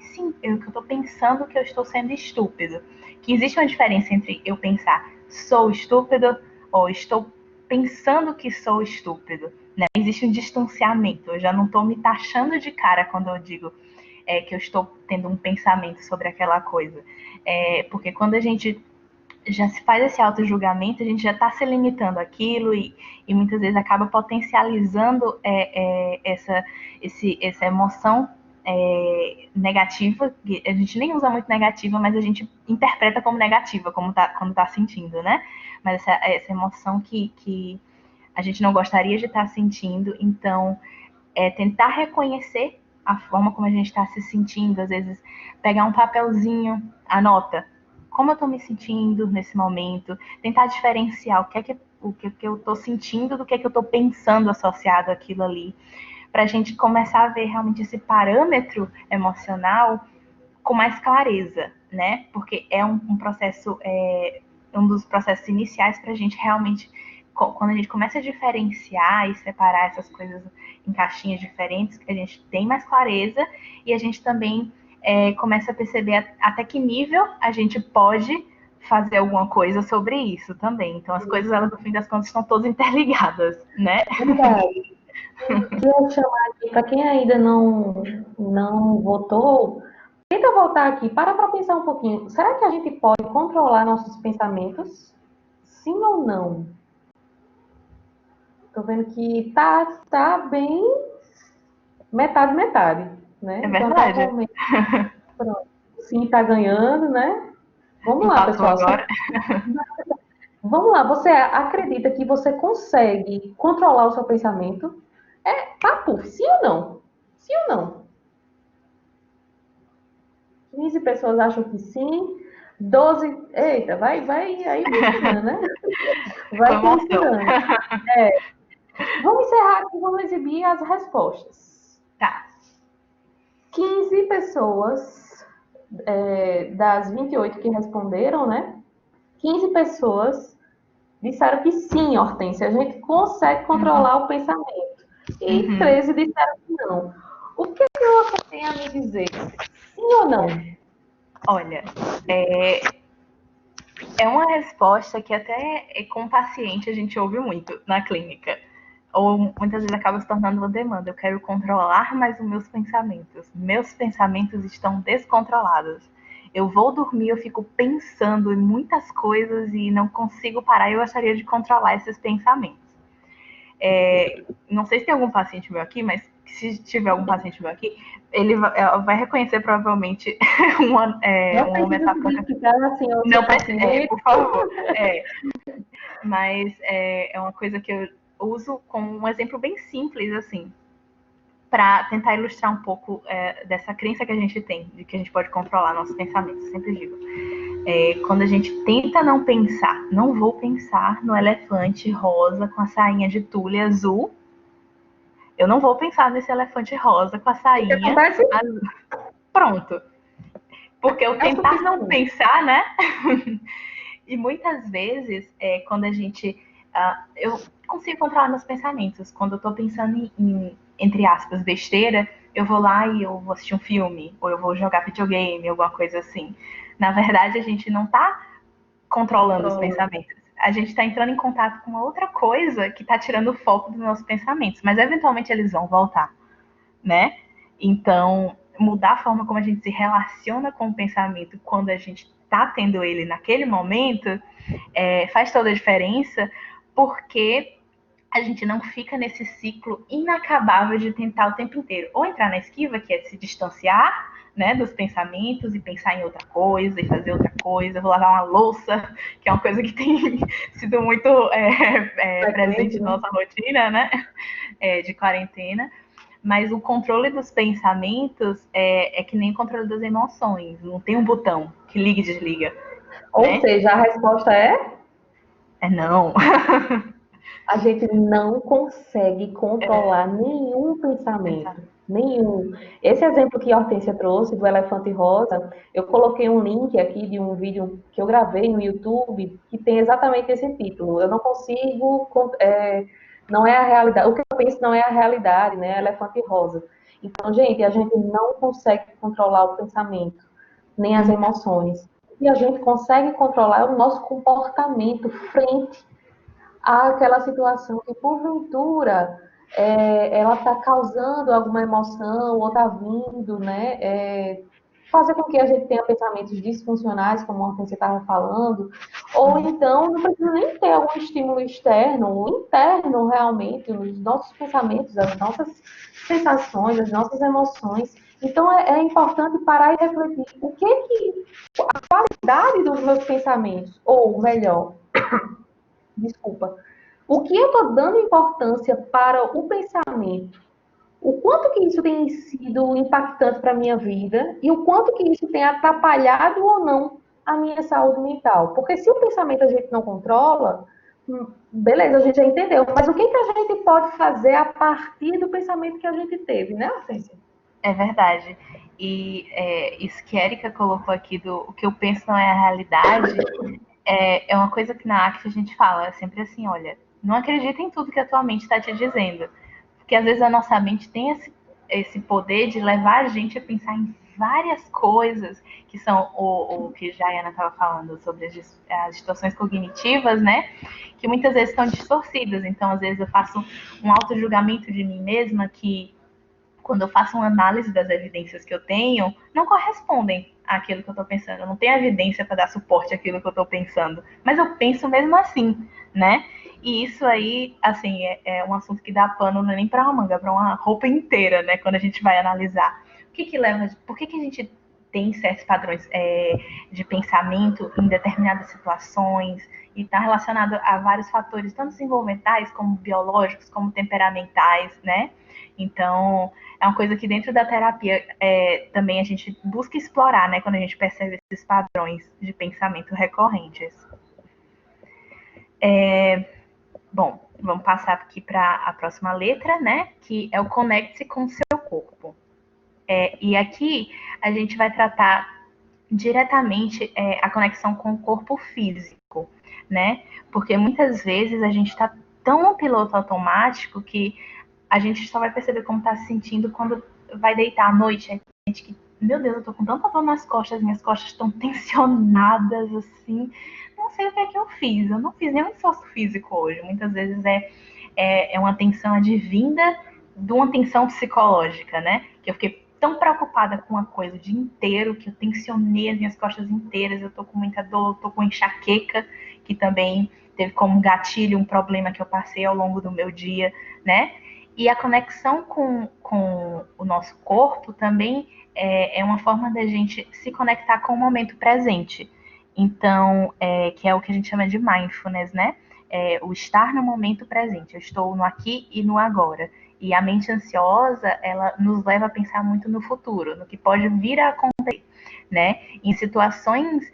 pensando que eu estou sendo estúpido. Que existe uma diferença entre eu pensar sou estúpido ou estou pensando que sou estúpido. Né? Existe um distanciamento. Eu já não estou me taxando de cara quando eu digo que eu estou tendo um pensamento sobre aquela coisa. Porque quando a gente já se faz esse auto-julgamento, a gente já está se limitando àquilo e muitas vezes acaba potencializando essa emoção negativa, que a gente nem usa muito negativa, mas a gente interpreta como negativa, quando tá sentindo, né? Mas essa emoção que a gente não gostaria de estar sentindo, então tentar reconhecer a forma como a gente está se sentindo, às vezes pegar um papelzinho, anota como eu estou me sentindo nesse momento, tentar diferenciar o que eu estou sentindo do que eu estou pensando associado àquilo ali, para a gente começar a ver realmente esse parâmetro emocional com mais clareza, né? Porque é um processo, um dos processos iniciais para a gente realmente, quando a gente começa a diferenciar e separar essas coisas em caixinhas diferentes, a gente tem mais clareza e a gente também começa a perceber até que nível a gente pode fazer alguma coisa sobre isso também. Então, as coisas, elas, no fim das contas, estão todas interligadas, né? Verdade. Queria chamar aqui, para quem ainda não votou, tenta voltar aqui, para pensar um pouquinho. Será que a gente pode controlar nossos pensamentos? Sim ou não? Estou vendo que tá bem metade, metade, né? É Então, verdade. atualmente, pronto, sim, está ganhando, né? Vamos lá, Empatou pessoal. agora. Vamos lá, você acredita que você consegue controlar o seu pensamento? Papo, sim ou não? Sim ou não? 15 pessoas acham que sim, 12. Eita, vai aí misturando, né? Com Vai emoção. misturando. Vamos encerrar aqui, vamos exibir as respostas. Tá. 15 pessoas das 28 que responderam, né? 15 pessoas disseram que sim, Hortência, a gente consegue controlar o pensamento. E Uhum. 13 disseram que não. O que você tem a me dizer? Sim ou não? Olha, é uma resposta que até com o paciente a gente ouve muito na clínica. Ou muitas vezes acaba se tornando uma demanda. Eu quero controlar mais os meus pensamentos. Meus pensamentos estão descontrolados. Eu vou dormir, eu fico pensando em muitas coisas e não consigo parar. Eu gostaria de controlar esses pensamentos. Não sei se tem algum paciente meu aqui, mas se tiver algum paciente meu aqui, ele vai reconhecer provavelmente Não uma precisa se metáfora. identificar assim ao Não seu precisa, paciente. por favor. Mas é uma coisa que eu uso como um exemplo bem simples, assim, para tentar ilustrar um pouco dessa crença que a gente tem, de que a gente pode controlar nossos pensamentos. Eu sempre digo. Quando a gente tenta não pensar, não vou pensar no elefante rosa com a sainha de tule azul. Eu não vou pensar nesse elefante rosa com a O que sainha acontece azul. Pronto. Porque eu é o tentar não suficiente. pensar, né? E muitas vezes, quando a gente. Eu consigo controlar meus pensamentos. Quando eu tô pensando entre aspas, besteira, eu vou lá e eu vou assistir um filme, ou eu vou jogar videogame, alguma coisa assim. Na verdade, a gente não tá controlando os pensamentos. A gente está entrando em contato com uma outra coisa que está tirando o foco dos nossos pensamentos, mas eventualmente eles vão voltar, né? Então, mudar a forma como a gente se relaciona com o pensamento quando a gente está tendo ele naquele momento faz toda a diferença, porque a gente não fica nesse ciclo inacabável de tentar o tempo inteiro ou entrar na esquiva, que é se distanciar, né, dos pensamentos e pensar em outra coisa e fazer outra coisa. Vou lavar uma louça, que é uma coisa que tem sido muito presente Né? na nossa rotina, né, de quarentena. Mas o controle dos pensamentos é que nem o controle das emoções. Não tem um botão que liga e desliga, Ou né? seja, a resposta é: Não. a gente não consegue controlar nenhum pensamento. Nenhum. Esse exemplo que a Hortência trouxe do elefante rosa, eu coloquei um link aqui de um vídeo que eu gravei no YouTube que tem exatamente esse título. Eu não consigo, não é a realidade. O que eu penso não é a realidade, né? Elefante rosa. Então, gente, a gente não consegue controlar o pensamento, nem as emoções. E a gente consegue controlar o nosso comportamento frente àquela situação que, porventura, ela está causando alguma emoção ou está vindo, né? Fazer com que a gente tenha pensamentos disfuncionais, como você estava falando, ou então não precisa nem ter algum estímulo externo, ou interno realmente, nos nossos pensamentos, as nossas sensações, as nossas emoções. Então é importante parar e refletir o que a qualidade dos meus pensamentos, ou melhor, desculpa, o que eu estou dando importância para o pensamento, o quanto que isso tem sido impactante para a minha vida e o quanto que isso tem atrapalhado ou não a minha saúde mental. Porque se o pensamento a gente não controla, beleza, a gente já entendeu, mas o que, que a gente pode fazer a partir do pensamento que a gente teve, né, Hortência? É verdade. E isso que a Erika colocou aqui do o que eu penso não é a realidade, é uma coisa que na ACT a gente fala, é sempre assim, olha, não acredita em tudo que a tua mente está te dizendo. Porque às vezes a nossa mente tem esse poder de levar a gente a pensar em várias coisas, que são o que a Jaiana estava falando sobre as distorções cognitivas, né? Que muitas vezes estão distorcidas. Então, às vezes eu faço um auto-julgamento de mim mesma que quando eu faço uma análise das evidências que eu tenho, não correspondem àquilo que eu estou pensando. Eu não tenho evidência para dar suporte àquilo que eu estou pensando, mas eu penso mesmo assim, né? E isso aí, assim, é um assunto que dá pano não é nem para uma manga, para uma roupa inteira, né? Quando a gente vai analisar. O que leva, por que a gente tem certos padrões de pensamento em determinadas situações e está relacionado a vários fatores, tanto desenvolvimentais como biológicos, como temperamentais, né? Então, é uma coisa que dentro da terapia também a gente busca explorar, né? Quando a gente percebe esses padrões de pensamento recorrentes. Bom, vamos passar aqui para a próxima letra, né? Que é o conecte-se com o seu corpo. E aqui a gente vai tratar diretamente a conexão com o corpo físico, né? Porque muitas vezes a gente está tão no piloto automático que a gente só vai perceber como está se sentindo quando vai deitar à noite. Aí tem gente que, meu Deus, eu tô com tanta dor nas costas, minhas costas estão tensionadas, assim. Não sei o que é que eu fiz. Eu não fiz nenhum esforço físico hoje. Muitas vezes é uma tensão advinda de uma tensão psicológica, né? Que eu fiquei tão preocupada com uma coisa o dia inteiro que eu tensionei as minhas costas inteiras. Eu tô com muita dor, tô com enxaqueca, que também teve como gatilho um problema que eu passei ao longo do meu dia, né? E a conexão com o nosso corpo também é uma forma da gente se conectar com o momento presente. Então, que é o que a gente chama de mindfulness, né? O estar no momento presente. Eu estou no aqui e no agora. E a mente ansiosa, ela nos leva a pensar muito no futuro, no que pode vir a acontecer, né? Em situações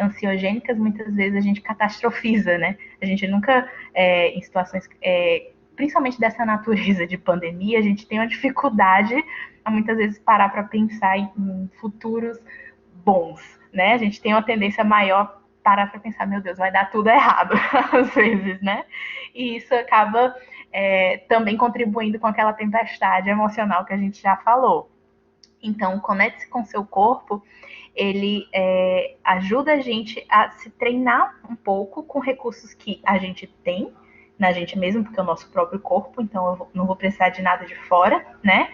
ansiogênicas, muitas vezes a gente catastrofiza, né? A gente nunca, em situações principalmente dessa natureza de pandemia, a gente tem uma dificuldade a muitas vezes parar para pensar em futuros bons, né? A gente tem uma tendência maior parar para pensar, meu Deus, vai dar tudo errado, às vezes, né? E isso acaba também contribuindo com aquela tempestade emocional que a gente já falou. Então, conecte-se com seu corpo, ele ajuda a gente a se treinar um pouco com recursos que a gente tem na gente mesmo, porque é o nosso próprio corpo, então eu não vou precisar de nada de fora, né?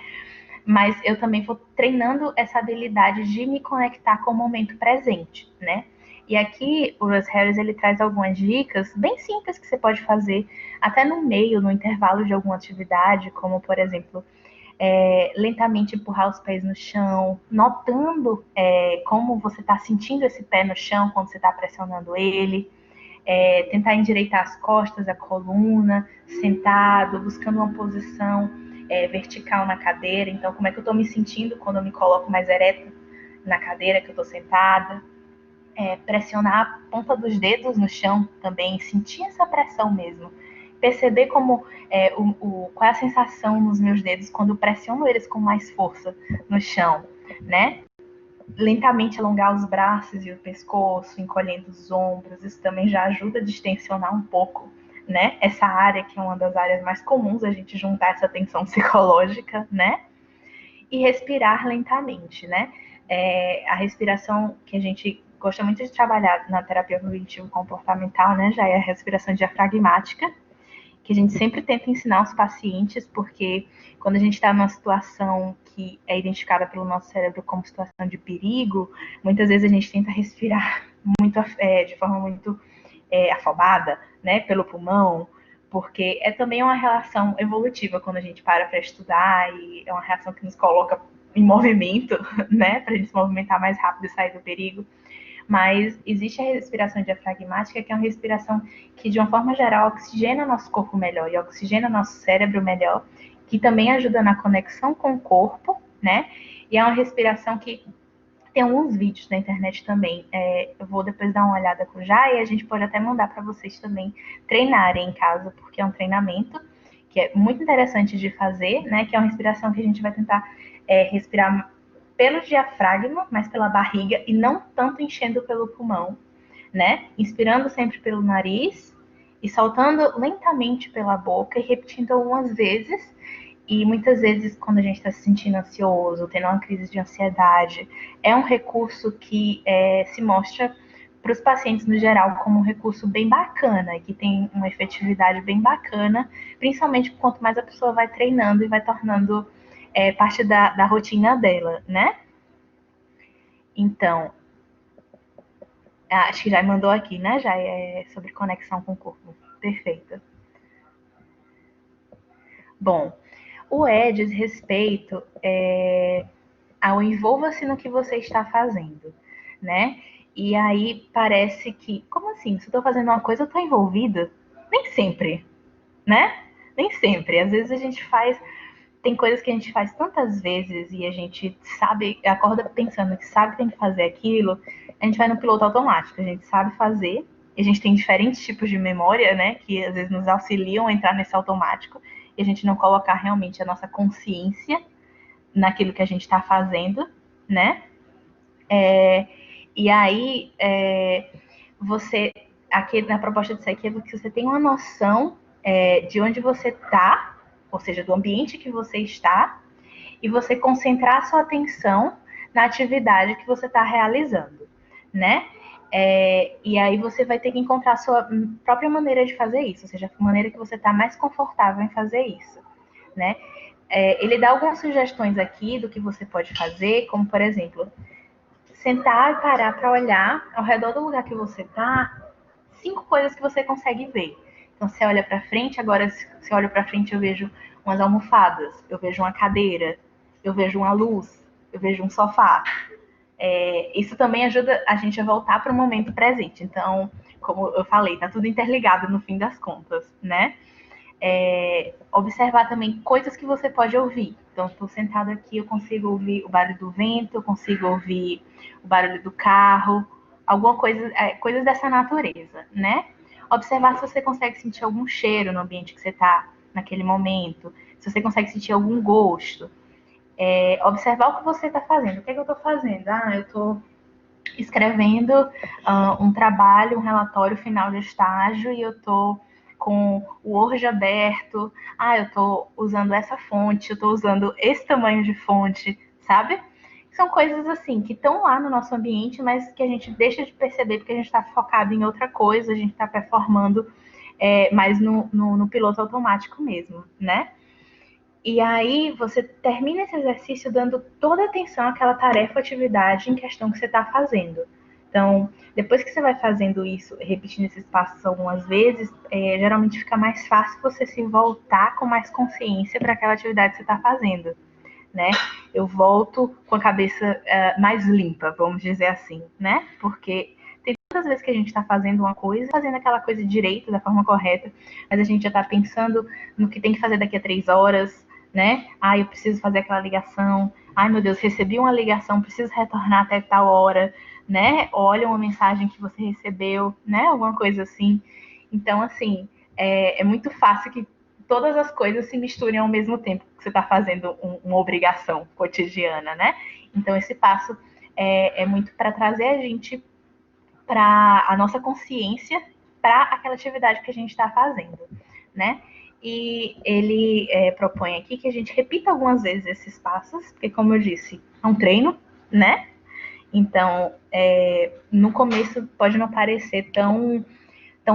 Mas eu também vou treinando essa habilidade de me conectar com o momento presente, né? E aqui o Russ Harris ele traz algumas dicas bem simples que você pode fazer até no meio, no intervalo de alguma atividade, como por exemplo, lentamente empurrar os pés no chão, notando como você está sentindo esse pé no chão quando você está pressionando ele, tentar endireitar as costas, a coluna, sentado, buscando uma posição vertical na cadeira. Então, como é que eu estou me sentindo quando eu me coloco mais ereta na cadeira que eu estou sentada? Pressionar a ponta dos dedos no chão também, sentir essa pressão mesmo. perceber como qual é a sensação nos meus dedos quando pressiono eles com mais força no chão, né? Lentamente alongar os braços e o pescoço, encolhendo os ombros, isso também já ajuda a distensionar um pouco, né? Essa área que é uma das áreas mais comuns a gente juntar essa tensão psicológica, né? E respirar lentamente, né? A respiração que a gente gosta muito de trabalhar na terapia cognitivo-comportamental, né? Já é a respiração diafragmática, que a gente sempre tenta ensinar aos pacientes, porque quando a gente está numa situação que é identificada pelo nosso cérebro como situação de perigo, muitas vezes a gente tenta respirar muito, de forma muito afobada, né, pelo pulmão, porque é também uma relação evolutiva quando a gente para estudar, e é uma reação que nos coloca em movimento, né, para a gente se movimentar mais rápido e sair do perigo. Mas existe a respiração diafragmática, que é uma respiração que, de uma forma geral, oxigena nosso corpo melhor e oxigena nosso cérebro melhor, que também ajuda na conexão com o corpo, né? E é uma respiração que tem alguns vídeos na internet também. Eu vou depois dar uma olhada com o Jai e a gente pode até mandar para vocês também treinarem em casa, porque é um treinamento que é muito interessante de fazer, né? Que é uma respiração que a gente vai tentar respirar pelo diafragma, mas pela barriga e não tanto enchendo pelo pulmão, né? Inspirando sempre pelo nariz e soltando lentamente pela boca e repetindo algumas vezes. E muitas vezes, quando a gente está se sentindo ansioso, tendo uma crise de ansiedade, é um recurso que se mostra para os pacientes no geral como um recurso bem bacana, que tem uma efetividade bem bacana, principalmente quanto mais a pessoa vai treinando e vai tornando parte da rotina dela, né? Então, acho que já mandou aqui, né? Já é sobre conexão com o corpo. Perfeito. Bom, o E diz respeito ao envolva-se no que você está fazendo, né? E aí parece que, como assim? Se eu estou fazendo uma coisa, eu estou envolvida? Nem sempre, né? Nem sempre. Às vezes a gente faz. Tem coisas que a gente faz tantas vezes e a gente sabe, acorda pensando que sabe que tem que fazer aquilo, a gente vai no piloto automático, a gente sabe fazer, e a gente tem diferentes tipos de memória, né, que às vezes nos auxiliam a entrar nesse automático, e a gente não colocar realmente a nossa consciência naquilo que a gente está fazendo, né? E aí, você, aqui na proposta disso aqui é que você tem uma noção de onde você está, ou seja, do ambiente que você está, e você concentrar a sua atenção na atividade que você está realizando, né? E aí você vai ter que encontrar a sua própria maneira de fazer isso, ou seja, a maneira que você está mais confortável em fazer isso, né? Ele dá algumas sugestões aqui do que você pode fazer, como por exemplo, sentar e parar para olhar ao redor do lugar que você está, 5 coisas que você consegue ver. Então, você olha para frente, agora se eu olho para frente, eu vejo umas almofadas, eu vejo uma cadeira, eu vejo uma luz, eu vejo um sofá. Isso também ajuda a gente a voltar para o momento presente. Então, como eu falei, tá tudo interligado no fim das contas, né? Observar também coisas que você pode ouvir. Então, estou sentado aqui, eu consigo ouvir o barulho do vento, eu consigo ouvir o barulho do carro, alguma coisa, coisas dessa natureza, né? Observar se você consegue sentir algum cheiro no ambiente que você está naquele momento, se você consegue sentir algum gosto. Observar o que você está fazendo. O que é que eu estou fazendo? Eu estou escrevendo um trabalho, um relatório final de estágio e eu estou com o Word aberto, eu estou usando essa fonte, eu estou usando esse tamanho de fonte, sabe? São coisas assim que estão lá no nosso ambiente, mas que a gente deixa de perceber porque a gente está focado em outra coisa, a gente está performando mais no piloto automático mesmo, né? E aí você termina esse exercício dando toda a atenção àquela tarefa ou atividade em questão que você está fazendo. Então, depois que você vai fazendo isso, repetindo esses passos algumas vezes, geralmente fica mais fácil você se voltar com mais consciência para aquela atividade que você está fazendo, né? Eu volto com a cabeça mais limpa, vamos dizer assim, né? Porque tem tantas vezes que a gente está fazendo uma coisa, fazendo aquela coisa direito, da forma correta, mas a gente já está pensando no que tem que fazer daqui a 3 horas, né? Eu preciso fazer aquela ligação. Meu Deus, recebi uma ligação, preciso retornar até tal hora, né? Olha uma mensagem que você recebeu, né? Alguma coisa assim. Então, assim, é muito fácil que todas as coisas se misturem ao mesmo tempo que você está fazendo uma obrigação cotidiana, né? Então, esse passo é muito para trazer a gente para a nossa consciência para aquela atividade que a gente está fazendo, né? E ele propõe aqui que a gente repita algumas vezes esses passos, porque, como eu disse, é um treino, né? Então, no começo pode não parecer tão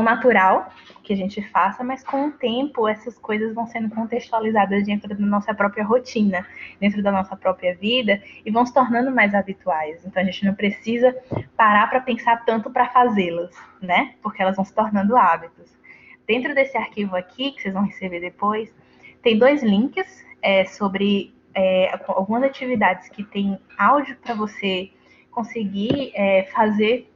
natural que a gente faça, mas com o tempo essas coisas vão sendo contextualizadas dentro da nossa própria rotina, dentro da nossa própria vida e vão se tornando mais habituais. Então a gente não precisa parar para pensar tanto para fazê-las, né? Porque elas vão se tornando hábitos. Dentro desse arquivo aqui, que vocês vão receber depois, tem 2 links sobre algumas atividades que tem áudio para você conseguir fazer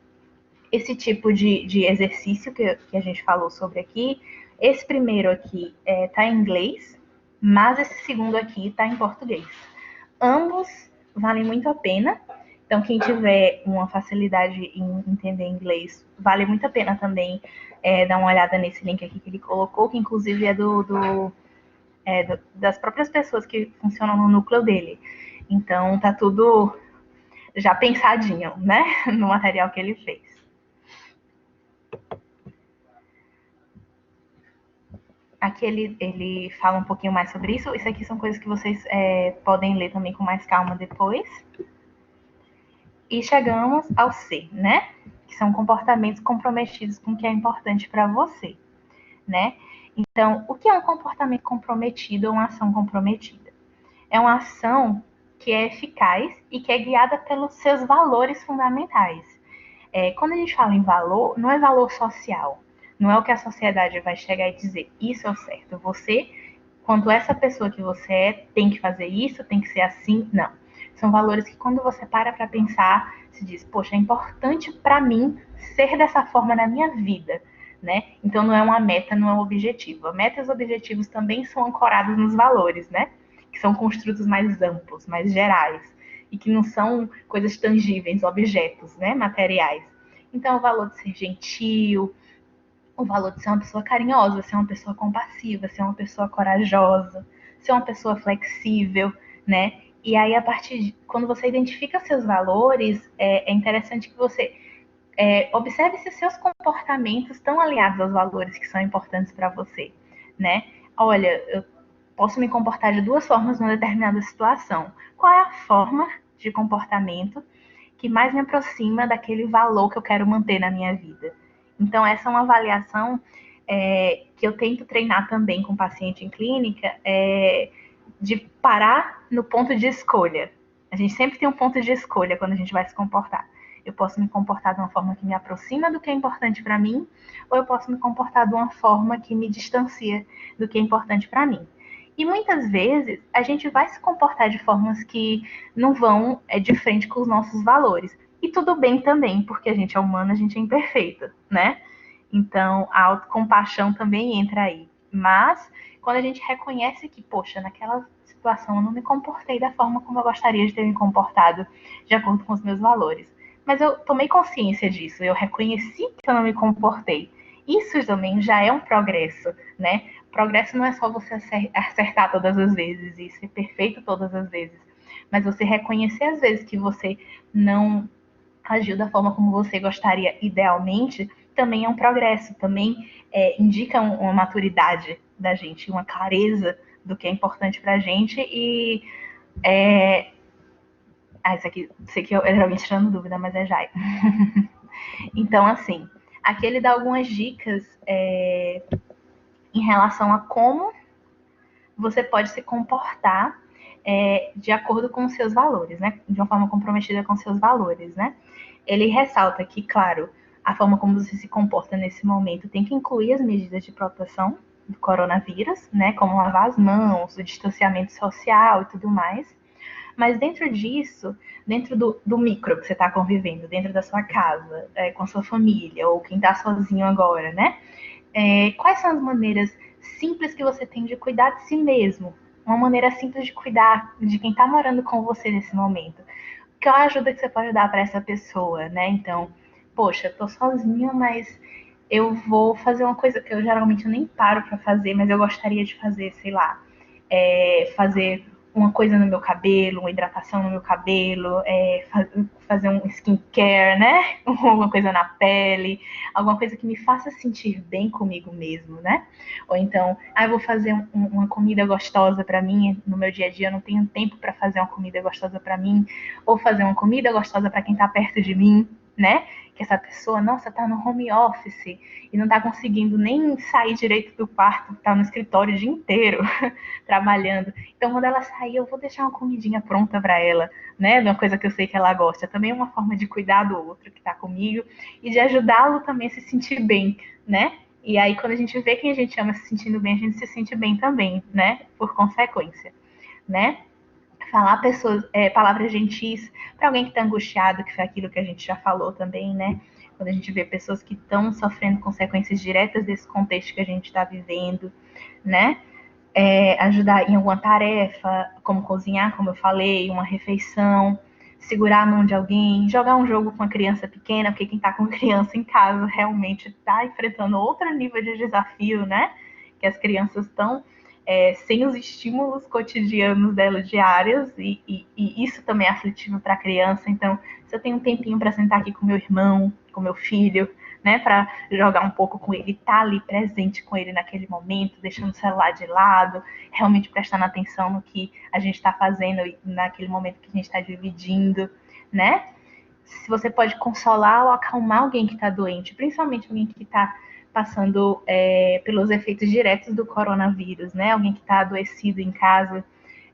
esse tipo de exercício que a gente falou sobre aqui. Esse primeiro aqui está em inglês, mas esse segundo aqui está em português. Ambos valem muito a pena. Então, quem tiver uma facilidade em entender inglês, vale muito a pena também dar uma olhada nesse link aqui que ele colocou, que inclusive é das próprias pessoas que funcionam no núcleo dele. Então, tá tudo já pensadinho, né, no material que ele fez. Aqui ele fala um pouquinho mais sobre isso. Isso aqui são coisas que vocês podem ler também com mais calma depois. E chegamos ao C, né? Que são comportamentos comprometidos com o que é importante para você, né? Então, o que é um comportamento comprometido ou uma ação comprometida? É uma ação que é eficaz e que é guiada pelos seus valores fundamentais. Quando a gente fala em valor, não é valor social. Não é o que a sociedade vai chegar e dizer, isso é o certo. Você, quanto essa pessoa que você tem que fazer isso, tem que ser assim. Não. São valores que quando você para pensar, se diz, poxa, é importante para mim ser dessa forma na minha vida, né? Então não é uma meta, não é um objetivo. A meta e os objetivos também são ancorados nos valores, né? Que são construtos mais amplos, mais gerais e que não são coisas tangíveis, objetos, né, materiais. Então, o valor de ser gentil, o valor de ser uma pessoa carinhosa, ser uma pessoa compassiva, ser uma pessoa corajosa, ser uma pessoa flexível, né? E aí, a partir de quando você identifica seus valores, é interessante que você observe se seus comportamentos estão alinhados aos valores que são importantes para você, né? Olha, eu posso me comportar de 2 formas numa determinada situação. Qual é a forma de comportamento que mais me aproxima daquele valor que eu quero manter na minha vida? Então, essa é uma avaliação que eu tento treinar também com paciente em clínica, de parar no ponto de escolha. A gente sempre tem um ponto de escolha quando a gente vai se comportar. Eu posso me comportar de uma forma que me aproxima do que é importante para mim, ou eu posso me comportar de uma forma que me distancia do que é importante para mim. E muitas vezes a gente vai se comportar de formas que não vão de frente com os nossos valores. E tudo bem também, porque a gente é humano, a gente é imperfeito, né? Então a autocompaixão também entra aí. Mas quando a gente reconhece que, poxa, naquela situação eu não me comportei da forma como eu gostaria de ter me comportado, de acordo com os meus valores. Mas eu tomei consciência disso, eu reconheci que eu não me comportei. Isso também já é um progresso, né? Progresso não é só você acertar todas as vezes e ser perfeito todas as vezes, mas você reconhecer as vezes que você não agiu da forma como você gostaria idealmente, também é um progresso, também indica uma maturidade da gente, uma clareza do que é importante pra gente e isso aqui, sei que eu geralmente tirando dúvida, mas é Jai. Então, assim, aqui ele dá algumas dicas em relação a como você pode se comportar de acordo com os seus valores, né? De uma forma comprometida com os seus valores, né? Ele ressalta que, claro, a forma como você se comporta nesse momento tem que incluir as medidas de proteção do coronavírus, né? Como lavar as mãos, o distanciamento social e tudo mais. Mas dentro disso, dentro do micro que você está convivendo, dentro da sua casa, com a sua família, ou quem está sozinho agora, né? Quais são as maneiras simples que você tem de cuidar de si mesmo? Uma maneira simples de cuidar de quem está morando com você nesse momento. Qual a ajuda que você pode dar para essa pessoa, né? Então, poxa, tô sozinha, mas eu vou fazer uma coisa que eu geralmente nem paro para fazer, mas eu gostaria de fazer, sei lá, fazer uma coisa no meu cabelo, uma hidratação no meu cabelo, fazer um skincare, né? Uma coisa na pele, alguma coisa que me faça sentir bem comigo mesmo, né? Ou então, eu vou fazer uma comida gostosa para mim no meu dia a dia, eu não tenho tempo para fazer uma comida gostosa para mim, ou fazer uma comida gostosa para quem está perto de mim, né? Que essa pessoa, nossa, tá no home office e não tá conseguindo nem sair direito do quarto, tá no escritório o dia inteiro trabalhando. Então, quando ela sair, eu vou deixar uma comidinha pronta para ela, né? De uma coisa que eu sei que ela gosta. Também é uma forma de cuidar do outro que tá comigo e de ajudá-lo também a se sentir bem, né? E aí, quando a gente vê quem a gente ama se sentindo bem, a gente se sente bem também, né? Por consequência, né? Falar palavras gentis para alguém que está angustiado, que foi aquilo que a gente já falou também, né? Quando a gente vê pessoas que estão sofrendo consequências diretas desse contexto que a gente está vivendo, né? Ajudar em alguma tarefa, como cozinhar, como eu falei, uma refeição, segurar a mão de alguém, jogar um jogo com uma criança pequena, porque quem está com criança em casa realmente está enfrentando outro nível de desafio, né? Que as crianças estão sem os estímulos cotidianos dela diários, e isso também é aflitivo para a criança. Então, se eu tenho um tempinho para sentar aqui com meu irmão, com meu filho, né, para jogar um pouco com ele, estar ali presente com ele naquele momento, deixando o celular de lado, realmente prestando atenção no que a gente está fazendo naquele momento que a gente está dividindo, né? Se você pode consolar ou acalmar alguém que está doente, principalmente alguém que está passando pelos efeitos diretos do coronavírus, né? Alguém que está adoecido em casa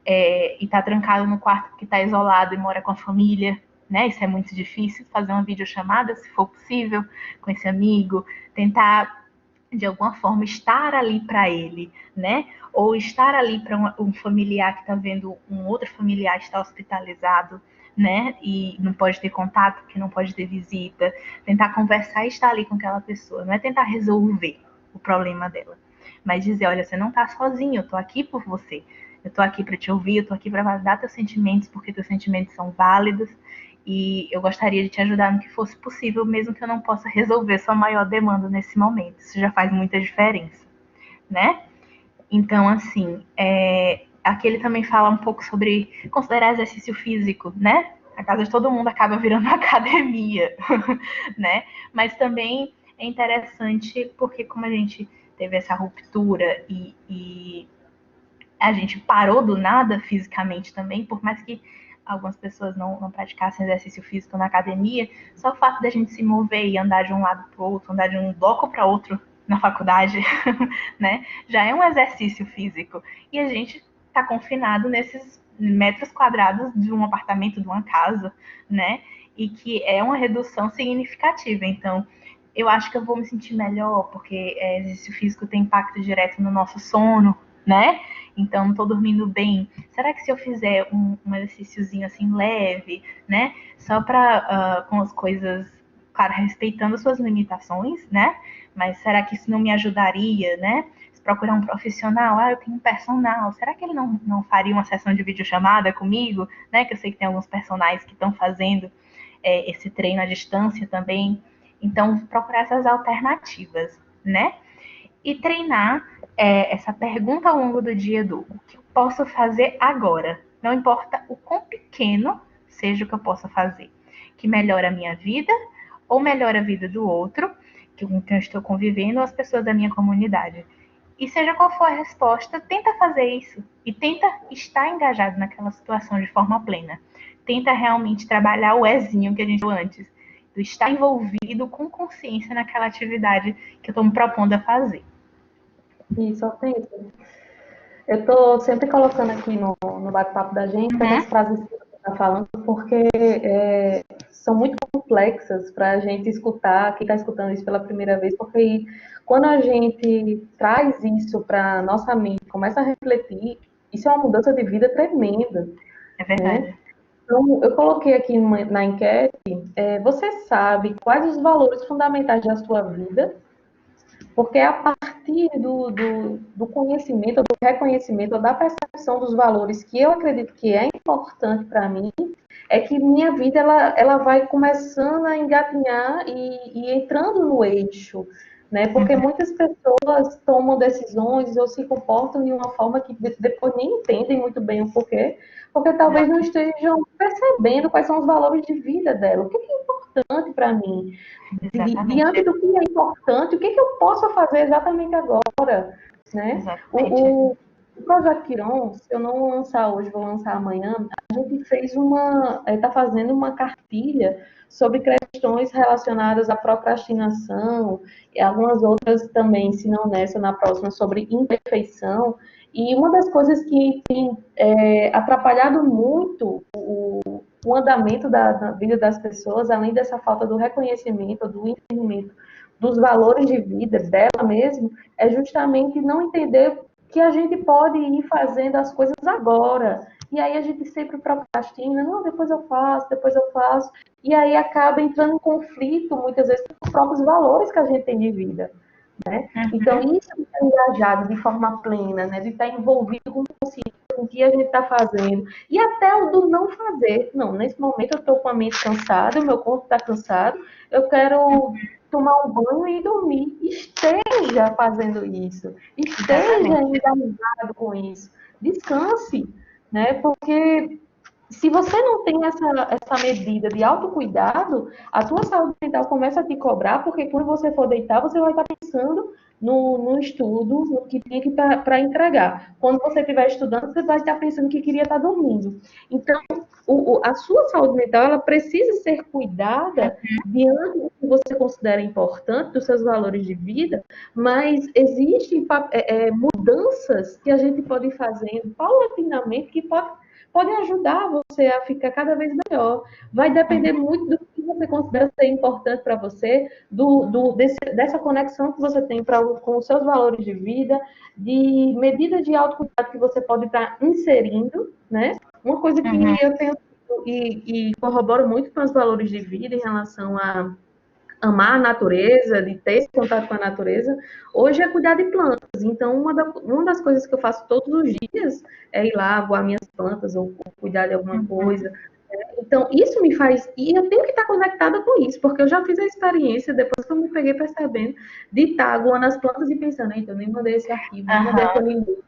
e está trancado no quarto, que está isolado e mora com a família, né? Isso é muito difícil. Fazer uma videochamada, se for possível, com esse amigo, tentar de alguma forma estar ali para ele, né? Ou estar ali para um familiar que está vendo um outro familiar estar hospitalizado, né? E não pode ter contato, porque não pode ter visita. Tentar conversar e estar ali com aquela pessoa. Não é tentar resolver o problema dela, mas dizer, olha, você não está sozinho, eu tô aqui por você. Eu tô aqui para te ouvir, eu tô aqui para validar teus sentimentos, porque teus sentimentos são válidos, e eu gostaria de te ajudar no que fosse possível, mesmo que eu não possa resolver sua maior demanda nesse momento. Isso já faz muita diferença, né? Então, assim, aqui ele também fala um pouco sobre considerar exercício físico, né? A casa de todo mundo acaba virando uma academia, né? Mas também é interessante porque como a gente teve essa ruptura e a gente parou do nada fisicamente também, por mais que algumas pessoas não praticassem exercício físico na academia, só o fato da gente se mover e andar de um lado para o outro, andar de um bloco para outro na faculdade, né, já é um exercício físico. E a gente está confinado nesses metros quadrados de um apartamento, de uma casa, né, e que é uma redução significativa. Então, eu acho que eu vou me sentir melhor, porque exercício físico tem impacto direto no nosso sono, né? Então, não estou dormindo bem. Será que se eu fizer um exercíciozinho assim leve, né? Só para com as coisas, claro, respeitando suas limitações, né? Mas será que isso não me ajudaria, né? Se procurar um profissional, eu tenho um personal, será que ele não faria uma sessão de videochamada comigo, né? Que eu sei que tem alguns personagens que estão fazendo esse treino à distância também. Então, procurar essas alternativas, né? E treinar essa pergunta ao longo do dia do o que eu posso fazer agora? Não importa o quão pequeno seja o que eu possa fazer. Que melhora a minha vida ou melhora a vida do outro, com quem eu estou convivendo, ou as pessoas da minha comunidade. E seja qual for a resposta, tenta fazer isso. E tenta estar engajado naquela situação de forma plena. Tenta realmente trabalhar o ezinho que a gente falou antes. Do estar envolvido com consciência naquela atividade que eu estou me propondo a fazer. Isso, autêntico. Eu estou sempre colocando aqui no bate-papo da gente essas frases que você está falando, porque são muito complexas para a gente escutar, quem está escutando isso pela primeira vez, porque quando a gente traz isso para nossa mente, começa a refletir, isso é uma mudança de vida tremenda. É verdade. Né? Então, eu coloquei aqui na enquete, você sabe quais os valores fundamentais da sua vida? Porque é a partir do conhecimento, do reconhecimento, da percepção dos valores que eu acredito que é importante para mim, é que minha vida ela vai começando a engatinhar e entrando no eixo, né? Porque muitas pessoas tomam decisões ou se comportam de uma forma que depois nem entendem muito bem o porquê, porque talvez não estejam percebendo quais são os valores de vida dela. O que é importante para mim? Diante Exatamente. do que é importante, o que eu posso fazer exatamente agora, né? Exatamente. O Projeto Quiron, se eu não lançar hoje, vou lançar amanhã, a gente está fazendo uma cartilha sobre questões relacionadas à procrastinação e algumas outras também, se não nessa, na próxima, sobre imperfeição. E uma das coisas que tem atrapalhado muito o andamento da vida das pessoas, além dessa falta do reconhecimento, do entendimento dos valores de vida dela mesma, é justamente não entender que a gente pode ir fazendo as coisas agora. E aí a gente sempre procrastina, não, depois eu faço. E aí acaba entrando em conflito, muitas vezes, com os próprios valores que a gente tem de vida. Né? Então, isso de estar engajado de forma plena, né? De estar envolvido com consciência com o que a gente está fazendo. E até o do não fazer. Não, nesse momento eu estou com a mente cansada, o meu corpo está cansado, eu quero tomar um banho e dormir. Esteja fazendo isso. Esteja Exatamente. engajado com isso. Descanse, né? Porque se você não tem essa medida de autocuidado, a tua saúde mental começa a te cobrar, porque quando você for deitar, você vai estar pensando no estudo, no que tinha que para entregar. Quando você estiver estudando, você vai estar pensando que queria estar dormindo. Então, a sua saúde mental, ela precisa ser cuidada diante do que você considera importante, dos seus valores de vida, mas existem mudanças que a gente pode ir fazendo paulatinamente que podem ajudar você a ficar cada vez melhor. Vai depender muito do que você considera ser importante para você, dessa conexão que você tem com os seus valores de vida, de medidas de autocuidado que você pode estar inserindo, né? Uma coisa que eu tenho e corroboro muito com os valores de vida em relação a amar a natureza, de ter esse contato com a natureza, hoje é cuidar de plantas. Então, uma das coisas que eu faço todos os dias é ir lá aguar minhas plantas ou cuidar de alguma coisa. Então, isso me faz. E eu tenho que estar conectada com isso, porque eu já fiz a experiência, depois que eu me peguei percebendo, de estar aguando as plantas e pensando, eita, eu nem mandei esse arquivo, nem mandei aquele e-mail.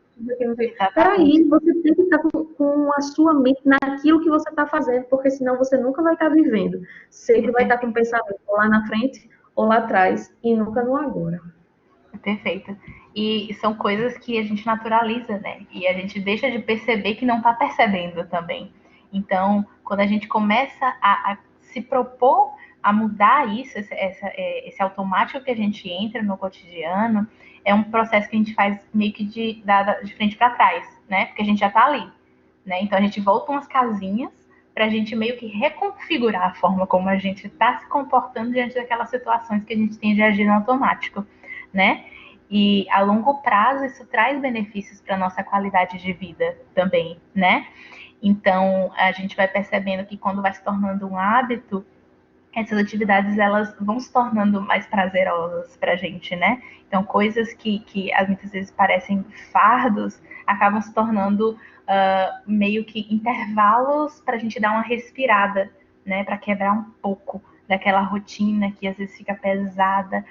Peraí, você tem que estar com a sua mente naquilo que você está fazendo, porque senão você nunca vai estar vivendo. Sempre vai estar com o pensamento ou lá na frente ou lá atrás, e nunca no agora. Perfeito. E são coisas que a gente naturaliza, né? E a gente deixa de perceber que não está percebendo também. Então, quando a gente começa a se propor a mudar isso, esse automático que a gente entra no cotidiano, é um processo que a gente faz meio que de frente para trás, né? Porque a gente já está ali, né? Então a gente volta umas casinhas para a gente meio que reconfigurar a forma como a gente está se comportando diante daquelas situações que a gente tem de agir no automático, né? E a longo prazo isso traz benefícios para a nossa qualidade de vida também, né? Então a gente vai percebendo que quando vai se tornando um hábito, essas atividades elas vão se tornando mais prazerosas para a gente, né? Então coisas que muitas vezes parecem fardos acabam se tornando meio que intervalos para a gente dar uma respirada, né? Para quebrar um pouco daquela rotina que às vezes fica pesada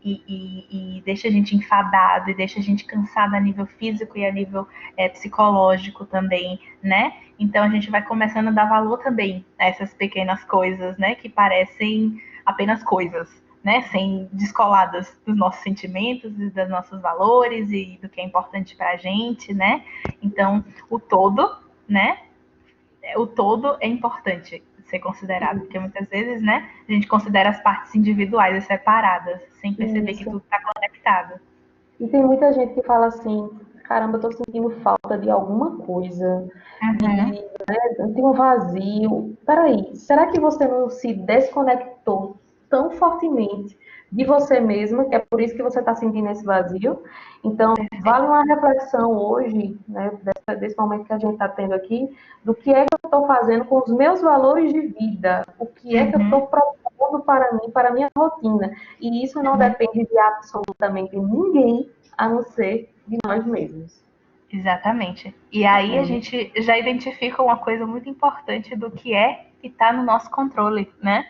e deixa a gente enfadado e deixa a gente cansado a nível físico e a nível psicológico também, né? Então a gente vai começando a dar valor também a essas pequenas coisas, né? Que parecem apenas coisas, né? Sem descoladas dos nossos sentimentos e dos nossos valores e do que é importante para a gente, né? Então o todo, né? O todo é importante ser considerado, porque muitas vezes, né, a gente considera as partes individuais e separadas, sem perceber que Isso. tudo está conectado. E tem muita gente que fala assim, caramba, eu tô sentindo falta de alguma coisa, eu tenho um vazio. Peraí, será que você não se desconectou tão fortemente de você mesma, que é por isso que você está sentindo esse vazio? Então, vale uma reflexão hoje, né, desse momento que a gente está tendo aqui, do que é que eu estou fazendo com os meus valores de vida, o que é que eu estou propondo para mim, para a minha rotina. E isso não depende de absolutamente ninguém, a não ser de nós mesmos. Exatamente. E aí a gente já identifica uma coisa muito importante do que é que está no nosso controle, né?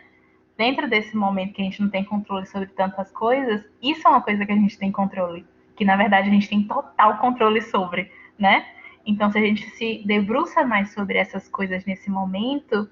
dentro desse momento que a gente não tem controle sobre tantas coisas, isso é uma coisa que a gente tem controle, que na verdade a gente tem total controle sobre, né? Então, se a gente se debruça mais sobre essas coisas nesse momento,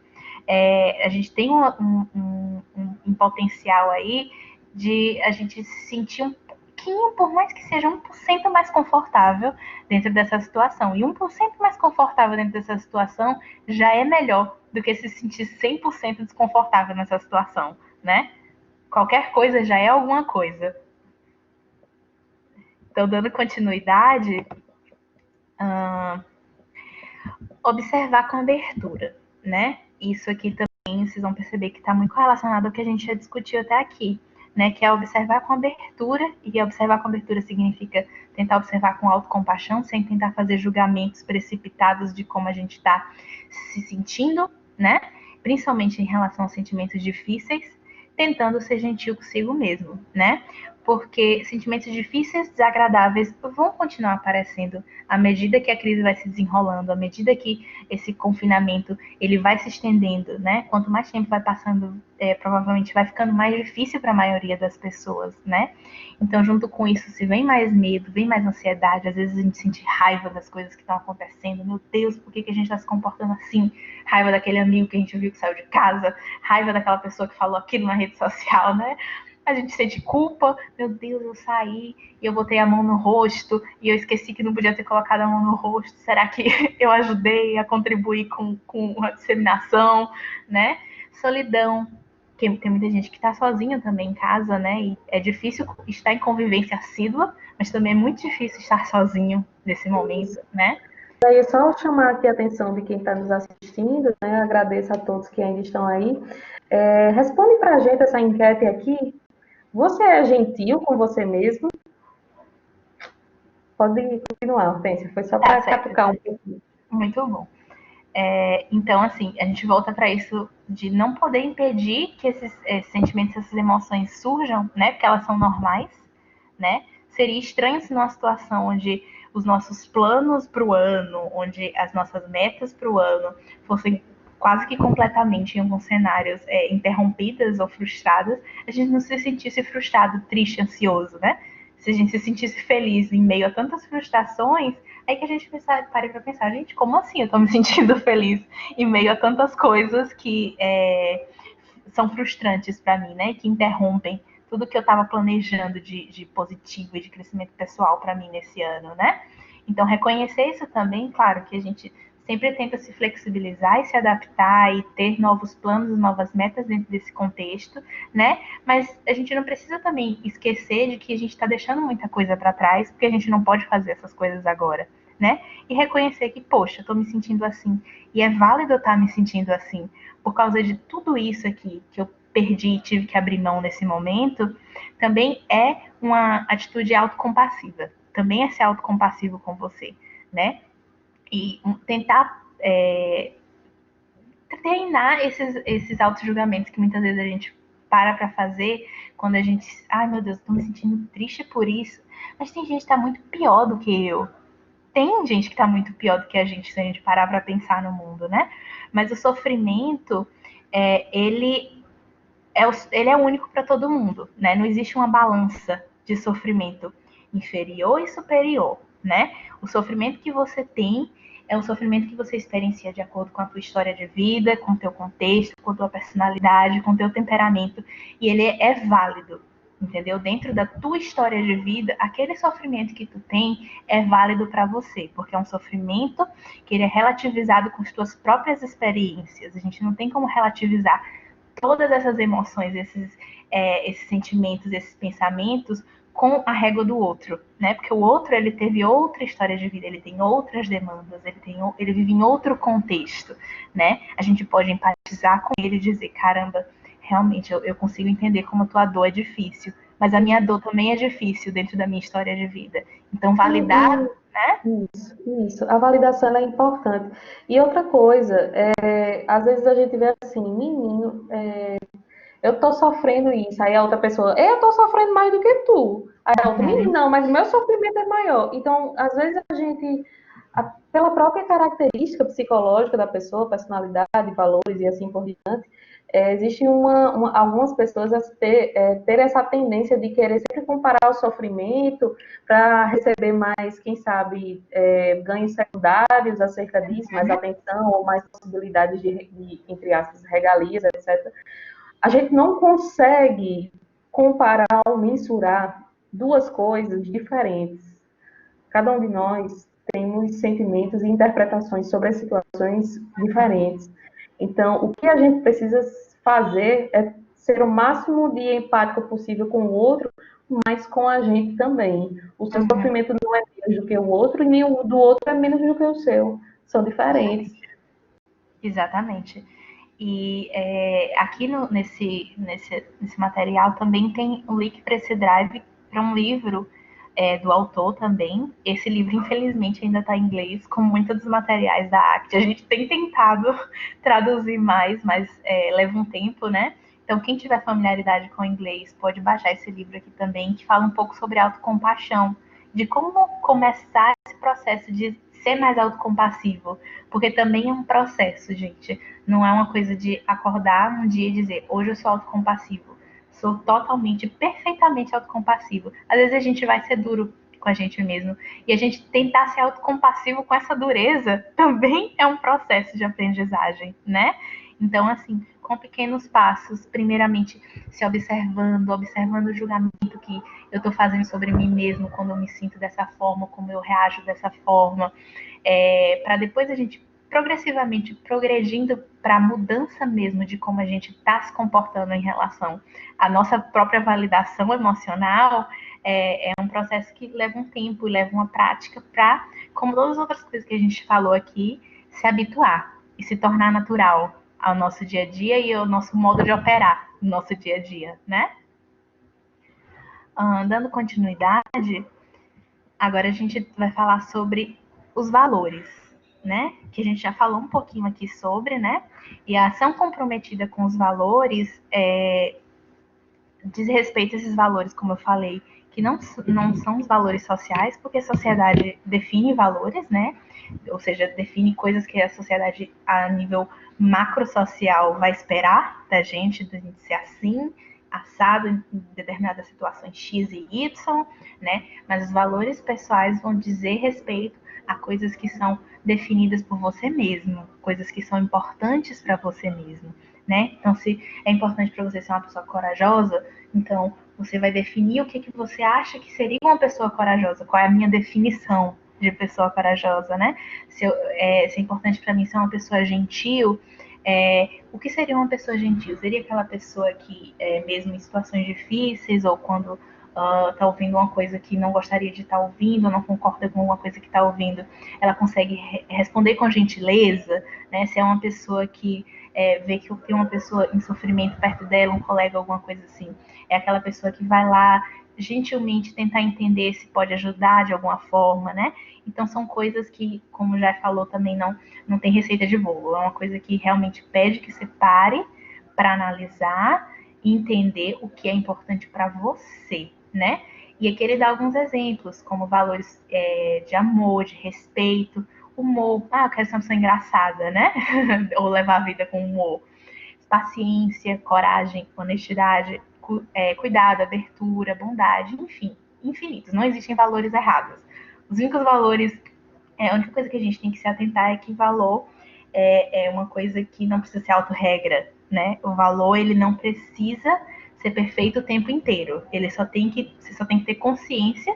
a gente tem um potencial aí de a gente se sentir um pouquinho, por mais que seja 1% mais confortável dentro dessa situação. E 1% mais confortável dentro dessa situação já é melhor do que se sentir 100% desconfortável nessa situação, né? Qualquer coisa já é alguma coisa. Então, dando continuidade, observar com abertura, né? Isso aqui também vocês vão perceber que está muito relacionado ao que a gente já discutiu até aqui, né? Que é observar com abertura, e observar com abertura significa tentar observar com autocompaixão, sem tentar fazer julgamentos precipitados de como a gente está se sentindo, né? Principalmente em relação aos sentimentos difíceis, tentando ser gentil consigo mesmo, né? Porque sentimentos difíceis, desagradáveis, vão continuar aparecendo à medida que a crise vai se desenrolando, à medida que esse confinamento ele vai se estendendo, né? Quanto mais tempo vai passando, provavelmente vai ficando mais difícil para a maioria das pessoas, né? Então, junto com isso, se vem mais medo, vem mais ansiedade, às vezes a gente sente raiva das coisas que estão acontecendo. Meu Deus, por que a gente está se comportando assim? Raiva daquele amigo que a gente viu que saiu de casa, raiva daquela pessoa que falou aquilo na rede social, né? A gente sente culpa, meu Deus, eu saí e eu botei a mão no rosto e eu esqueci que não podia ter colocado a mão no rosto. Será que eu ajudei a contribuir com a disseminação, né? Solidão, que tem muita gente que está sozinha também em casa, né? E é difícil estar em convivência assídua, mas também é muito difícil estar sozinho nesse momento, né? Aí é só chamar aqui a atenção de quem está nos assistindo, né? Agradeço a todos que ainda estão aí. Responde para a gente essa enquete aqui. Você é gentil com você mesmo? Pode continuar, Hortência. Foi só para catucar um pouquinho. Muito bom. Então, assim, a gente volta para isso de não poder impedir que esses sentimentos, essas emoções surjam, né? Porque elas são normais, né? Seria estranho se numa situação onde os nossos planos para o ano, onde as nossas metas para o ano fossem quase que completamente em alguns cenários interrompidas ou frustradas, a gente não se sentisse frustrado, triste, ansioso, né? Se a gente se sentisse feliz em meio a tantas frustrações, aí que a gente pare para pensar, gente, como assim eu tô me sentindo feliz em meio a tantas coisas que são frustrantes para mim, né? Que interrompem tudo que eu estava planejando de positivo e de crescimento pessoal para mim nesse ano, né? Então, reconhecer isso também, claro que a gente sempre tenta se flexibilizar e se adaptar e ter novos planos, novas metas dentro desse contexto, né? Mas a gente não precisa também esquecer de que a gente está deixando muita coisa para trás, porque a gente não pode fazer essas coisas agora, né? E reconhecer que, poxa, eu tô me sentindo assim, e é válido eu estar me sentindo assim, por causa de tudo isso aqui que eu perdi e tive que abrir mão nesse momento, também é uma atitude autocompassiva. Também é ser autocompassivo com você, né? E tentar treinar esses auto-julgamentos que muitas vezes a gente para fazer quando a gente, ai meu Deus, tô me sentindo triste por isso, mas tem gente que tá muito pior do que eu. Tem gente que tá muito pior do que a gente se a gente parar para pensar no mundo, né? Mas o sofrimento, ele é único para todo mundo, né? Não existe uma balança de sofrimento inferior e superior, né? O sofrimento que você tem é um sofrimento que você experiencia de acordo com a tua história de vida, com o teu contexto, com a tua personalidade, com o teu temperamento, e ele é válido, entendeu? Dentro da tua história de vida, aquele sofrimento que tu tem é válido para você, porque é um sofrimento que ele é relativizado com as tuas próprias experiências. A gente não tem como relativizar todas essas emoções, esses sentimentos, esses pensamentos com a régua do outro, né? Porque o outro ele teve outra história de vida, ele tem outras demandas, ele vive em outro contexto, né? A gente pode empatizar com ele e dizer, caramba, realmente eu consigo entender como a tua dor é difícil, mas a minha dor também é difícil dentro da minha história de vida. Então validar, né? Isso. A validação é importante. E outra coisa, às vezes a gente vê assim, menino, eu tô sofrendo isso. Aí a outra pessoa, eu tô sofrendo mais do que tu. Aí a outra, menino, não, mas o meu sofrimento é maior. Então, às vezes a gente, pela própria característica psicológica da pessoa, personalidade, valores e assim por diante, existe algumas pessoas ter essa tendência de querer sempre comparar o sofrimento para receber mais, quem sabe, ganhos secundários acerca disso, mais atenção ou mais possibilidades entre aspas, regalias, etc. A gente não consegue comparar ou mensurar duas coisas diferentes. Cada um de nós temos sentimentos e interpretações sobre as situações diferentes. Então, o que a gente precisa fazer é ser o máximo de empático possível com o outro, mas com a gente também. O seu sofrimento não é menos do que o outro, e nem o do outro é menos do que o seu. São diferentes. Exatamente. E aqui nesse material também tem o link para esse drive para um livro do autor também. Esse livro, infelizmente, ainda está em inglês, como muitos dos materiais da ACT. A gente tem tentado traduzir mais, mas leva um tempo, né? Então, quem tiver familiaridade com o inglês pode baixar esse livro aqui também, que fala um pouco sobre autocompaixão, de como começar esse processo de ser mais autocompassivo, porque também é um processo, gente. Não é uma coisa de acordar um dia e dizer, hoje eu sou autocompassivo. Sou totalmente, perfeitamente autocompassivo. Às vezes a gente vai ser duro com a gente mesmo. E a gente tentar ser autocompassivo com essa dureza também é um processo de aprendizagem, né? Então, assim, com pequenos passos, primeiramente se observando, observando o julgamento que eu estou fazendo sobre mim mesmo quando eu me sinto dessa forma, como eu reajo dessa forma, para depois a gente progressivamente progredindo para a mudança mesmo de como a gente está se comportando em relação à nossa própria validação emocional, é um processo que leva um tempo, leva uma prática para, como todas as outras coisas que a gente falou aqui, se habituar e se tornar natural ao nosso dia a dia e ao nosso modo de operar no nosso dia a dia, né? Dando continuidade, agora a gente vai falar sobre os valores, né? Que a gente já falou um pouquinho aqui sobre, né? E a ação comprometida com os valores diz respeito a esses valores, como eu falei, que não são os valores sociais, porque a sociedade define valores, né? Ou seja, define coisas que a sociedade, a nível macrosocial, vai esperar da gente ser assim, assado em determinadas situações X e Y, né? Mas os valores pessoais vão dizer respeito a coisas que são definidas por você mesmo, coisas que são importantes para você mesmo, né? Então, se é importante para você ser uma pessoa corajosa, então você vai definir o que você acha que seria uma pessoa corajosa, qual é a minha definição de pessoa corajosa, né? Se é importante para mim ser uma pessoa gentil, o que seria uma pessoa gentil? Seria aquela pessoa que, mesmo em situações difíceis ou quando tá ouvindo uma coisa que não gostaria de estar ouvindo, ou não concorda com alguma coisa que está ouvindo, ela consegue responder com gentileza, né? Se é uma pessoa que vê que tem uma pessoa em sofrimento perto dela, um colega, alguma coisa assim, é aquela pessoa que vai lá gentilmente tentar entender se pode ajudar de alguma forma, né? Então são coisas que, como já falou, também não tem receita de bolo. É uma coisa que realmente pede que você pare para analisar e entender o que é importante para você, né? E aqui ele dá alguns exemplos, como valores de amor, de respeito, humor. Eu quero ser uma pessoa engraçada, né? Ou levar a vida com humor. Paciência, coragem, honestidade, cuidado, abertura, bondade, enfim, infinitos. Não existem valores errados. Os únicos valores, a única coisa que a gente tem que se atentar é que valor é uma coisa que não precisa ser autorregra, né? O valor, ele não precisa ser perfeito o tempo inteiro. Você só tem que ter consciência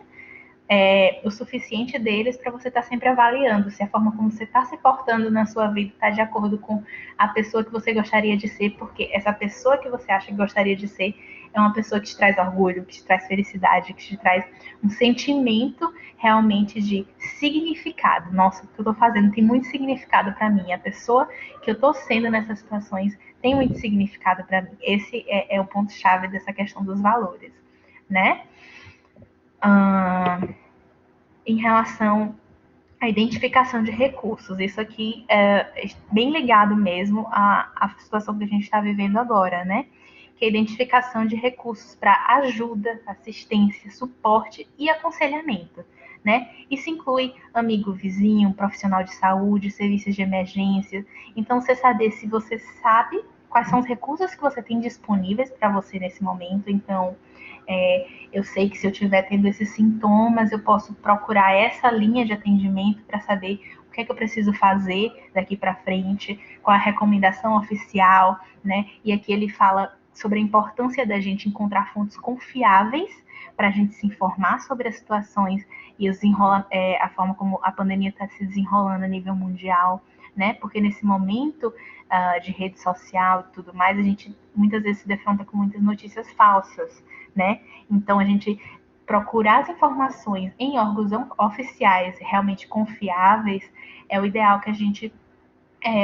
o suficiente deles para você estar sempre avaliando se a forma como você está se portando na sua vida está de acordo com a pessoa que você gostaria de ser, porque essa pessoa que você acha que gostaria de ser é uma pessoa que te traz orgulho, que te traz felicidade, que te traz um sentimento realmente de significado. Nossa, o que eu estou fazendo tem muito significado para mim. A pessoa que eu estou sendo nessas situações tem muito significado para mim. Esse é o ponto-chave dessa questão dos valores, né? Em relação à identificação de recursos. Isso aqui é bem ligado mesmo à situação que a gente está vivendo agora, né? Que é a identificação de recursos para ajuda, assistência, suporte e aconselhamento, né? Isso inclui amigo, vizinho, profissional de saúde, serviços de emergência. Então, você saber se você sabe quais são os recursos que você tem disponíveis para você nesse momento. Então, eu sei que se eu estiver tendo esses sintomas, eu posso procurar essa linha de atendimento para saber o que é que eu preciso fazer daqui para frente, qual a recomendação oficial, né? E aqui ele fala sobre a importância da gente encontrar fontes confiáveis para a gente se informar sobre as situações e a forma como a pandemia está se desenrolando a nível mundial, né? Porque nesse momento de rede social e tudo mais, a gente muitas vezes se defronta com muitas notícias falsas, né? Então a gente procurar as informações em órgãos oficiais realmente confiáveis é o ideal que a gente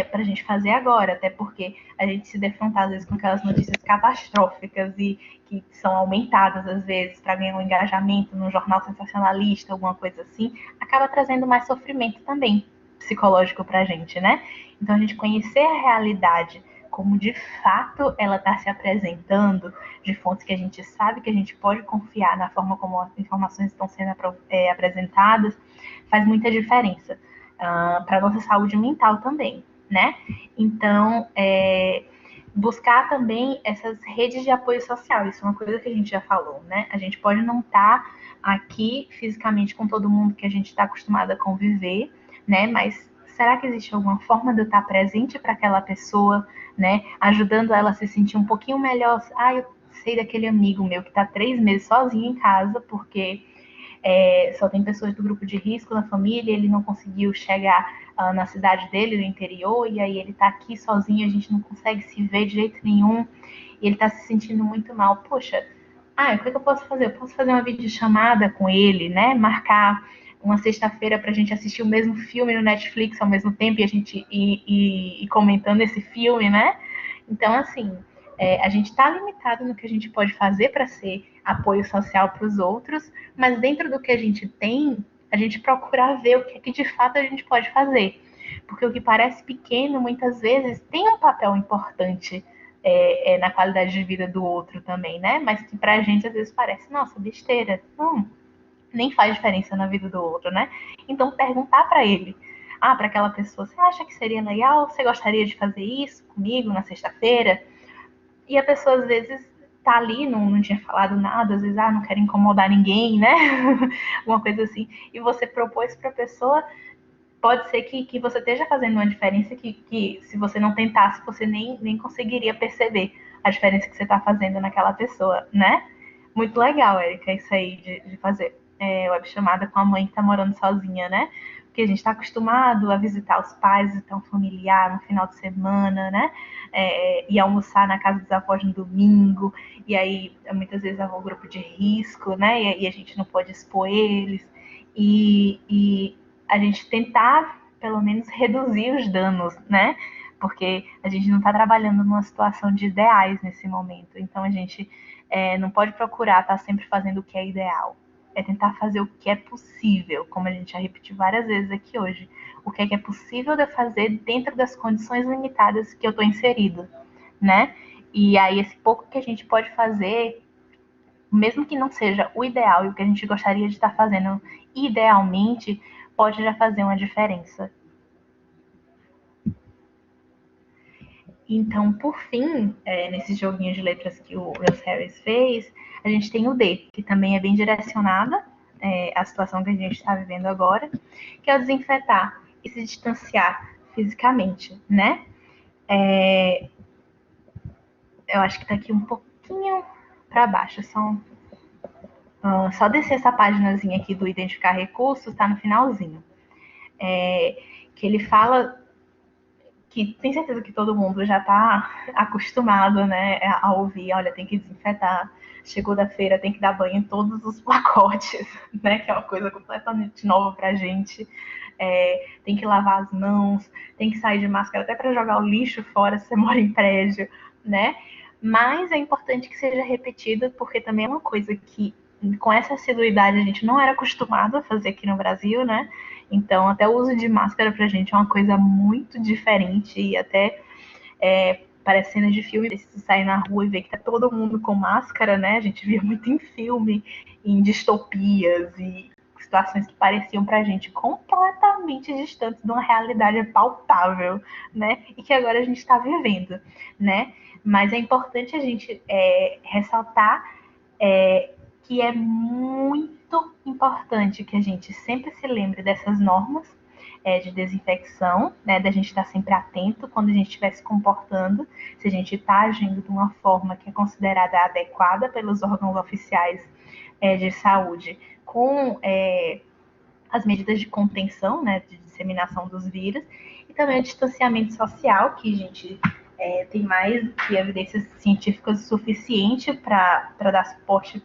para a gente fazer agora, até porque a gente se defrontar às vezes com aquelas notícias catastróficas e que são aumentadas às vezes para ganhar um engajamento num jornal sensacionalista, alguma coisa assim, acaba trazendo mais sofrimento também psicológico para a gente, né? Então a gente conhecer a realidade como de fato ela está se apresentando, de fontes que a gente sabe que a gente pode confiar na forma como as informações estão sendo apresentadas, faz muita diferença para a nossa saúde mental também, né? Então, buscar também essas redes de apoio social, isso é uma coisa que a gente já falou, né? A gente pode não estar aqui fisicamente com todo mundo que a gente está acostumado a conviver, né? Mas será que existe alguma forma de eu estar presente para aquela pessoa, né? Ajudando ela a se sentir um pouquinho melhor? Eu sei daquele amigo meu que está 3 meses sozinho em casa porque só tem pessoas do grupo de risco na família, ele não conseguiu chegar na cidade dele, no interior, e aí ele tá aqui sozinho, a gente não consegue se ver de jeito nenhum, e ele tá se sentindo muito mal. Poxa, o que eu posso fazer? Eu posso fazer uma videochamada com ele, né? Marcar uma sexta-feira para a gente assistir o mesmo filme no Netflix ao mesmo tempo e a gente ir comentando esse filme, né? Então, assim, a gente está limitado no que a gente pode fazer para ser apoio social para os outros, mas dentro do que a gente tem, a gente procura ver o que de fato a gente pode fazer. Porque o que parece pequeno, muitas vezes, tem um papel importante na qualidade de vida do outro também, né? Mas que pra gente às vezes parece, nossa, besteira. Não, nem faz diferença na vida do outro, né? Então perguntar para ele, para aquela pessoa, você acha que seria legal? Você gostaria de fazer isso comigo na sexta-feira? E a pessoa às vezes tá ali, não tinha falado nada, às vezes, não quero incomodar ninguém, né? Uma coisa assim. E você propôs para a pessoa, pode ser que você esteja fazendo uma diferença que se você não tentasse, você nem conseguiria perceber a diferença que você está fazendo naquela pessoa, né? Muito legal, Érica, isso aí de fazer web chamada com a mãe que está morando sozinha, né? Porque a gente está acostumado a visitar os pais, visitar um familiar no final de semana, né? E almoçar na casa dos avós no domingo, e aí muitas vezes é um grupo de risco, né? E a gente não pode expor eles. E a gente tentar, pelo menos, reduzir os danos, né? Porque a gente não está trabalhando numa situação de ideais nesse momento. Então a gente não pode procurar estar sempre fazendo o que é ideal. É tentar fazer o que é possível, como a gente já repetiu várias vezes aqui hoje. O que é possível de fazer dentro das condições limitadas que eu estou inserido, né? E aí esse pouco que a gente pode fazer, mesmo que não seja o ideal e o que a gente gostaria de estar fazendo idealmente, pode já fazer uma diferença. Então, por fim, nesse joguinho de letras que o Lewis Harris fez, a gente tem o D, que também é bem direcionada à situação que a gente está vivendo agora, que é o desinfetar e se distanciar fisicamente, né? Eu acho que está aqui um pouquinho para baixo, só descer essa páginazinha aqui do identificar recursos, está no finalzinho. Que ele fala que tem certeza que todo mundo já está acostumado, né, a ouvir, olha, tem que desinfetar, chegou da feira, tem que dar banho em todos os pacotes, né, que é uma coisa completamente nova pra gente, tem que lavar as mãos, tem que sair de máscara até para jogar o lixo fora se você mora em prédio, né, mas é importante que seja repetido, porque também é uma coisa que com essa assiduidade a gente não era acostumado a fazer aqui no Brasil, né? Então, até o uso de máscara pra gente é uma coisa muito diferente e até parece cena de filme, se sair na rua e ver que tá todo mundo com máscara, né? A gente via muito em filme, em distopias e situações que pareciam para a gente completamente distantes de uma realidade palpável, né? E que agora a gente está vivendo, né? Mas é importante a gente ressaltar que é muito importante que a gente sempre se lembre dessas normas de desinfecção, né, da gente estar sempre atento quando a gente estiver se comportando, se a gente está agindo de uma forma que é considerada adequada pelos órgãos oficiais de saúde, com as medidas de contenção, né, de disseminação dos vírus, e também o distanciamento social, que a gente tem mais que evidências científicas suficiente para dar suporte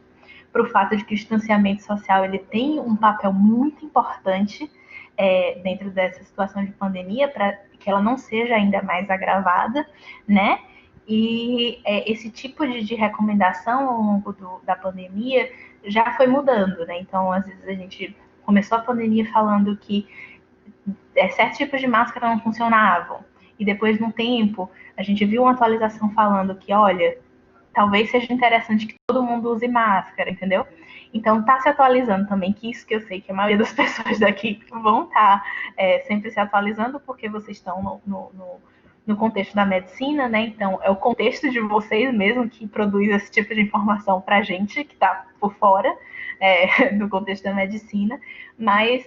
para o fato de que o distanciamento social ele tem um papel muito importante dentro dessa situação de pandemia, para que ela não seja ainda mais agravada, né? E esse tipo de recomendação ao longo da pandemia já foi mudando, né? Então, às vezes a gente começou a pandemia falando que certos tipos de máscara não funcionavam, e depois, de um tempo, a gente viu uma atualização falando que, olha, talvez seja interessante que todo mundo use máscara, entendeu? Então, tá se atualizando também, que isso que eu sei que a maioria das pessoas daqui vão estar sempre se atualizando, porque vocês estão no contexto da medicina, né? Então, é o contexto de vocês mesmo que produz esse tipo de informação para a gente, que está por fora do contexto da medicina, mas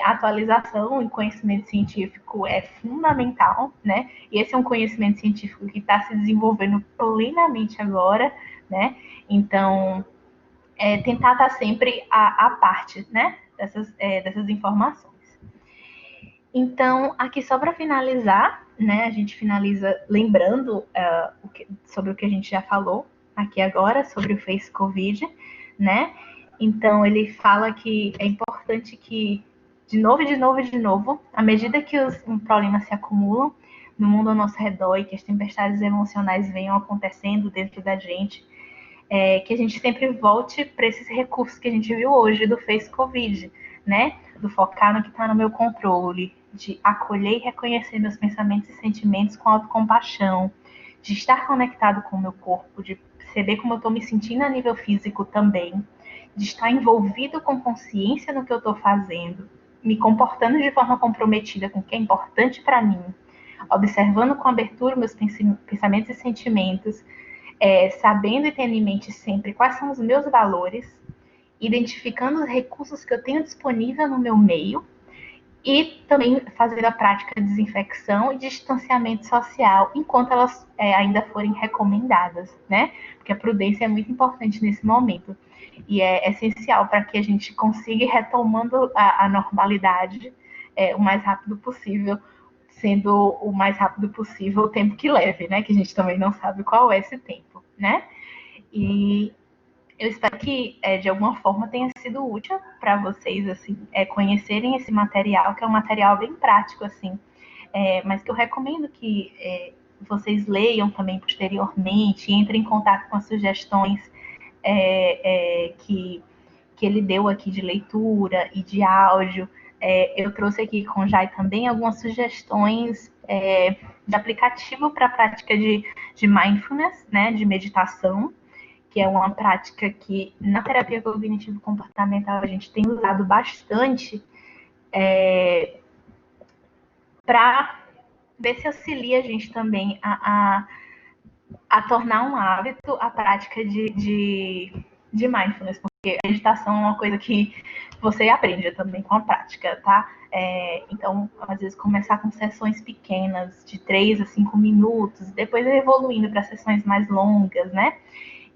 atualização e conhecimento científico é fundamental, né? E esse é um conhecimento científico que está se desenvolvendo plenamente agora, né? Então, tentar estar sempre à parte, né? Dessas informações. Então, aqui só para finalizar, né? A gente finaliza lembrando sobre o que a gente já falou aqui agora, sobre o Face Covid, né? Então, ele fala que é importante que de novo, à medida que os problemas se acumulam no mundo ao nosso redor e que as tempestades emocionais venham acontecendo dentro da gente, que a gente sempre volte para esses recursos que a gente viu hoje do Face Covid, né? Do focar no que está no meu controle, de acolher e reconhecer meus pensamentos e sentimentos com autocompaixão, de estar conectado com o meu corpo, de perceber como eu estou me sentindo a nível físico também, de estar envolvido com consciência no que eu estou fazendo, me comportando de forma comprometida com o que é importante para mim, observando com abertura meus pensamentos e sentimentos, sabendo e tendo em mente sempre quais são os meus valores, identificando os recursos que eu tenho disponível no meu meio e também fazer a prática de desinfecção e distanciamento social enquanto elas ainda forem recomendadas, né? Porque a prudência é muito importante nesse momento e é essencial para que a gente consiga ir retomando a normalidade o mais rápido possível, sendo o mais rápido possível o tempo que leve, né? Que a gente também não sabe qual é esse tempo, né? E eu espero que, de alguma forma, tenha sido útil para vocês, assim, conhecerem esse material, que é um material bem prático, assim, mas que eu recomendo que vocês leiam também posteriormente, entrem em contato com as sugestões que ele deu aqui de leitura e de áudio. Eu trouxe aqui com o Jai também algumas sugestões de aplicativo para a prática de mindfulness, né, de meditação, que é uma prática que na terapia cognitivo-comportamental a gente tem usado bastante para ver se auxilia a gente também a tornar um hábito a prática de mindfulness, porque a meditação é uma coisa que você aprende também com a prática, tá? Então, às vezes, começar com sessões pequenas, de 3 a 5 minutos, depois evoluindo para sessões mais longas, né?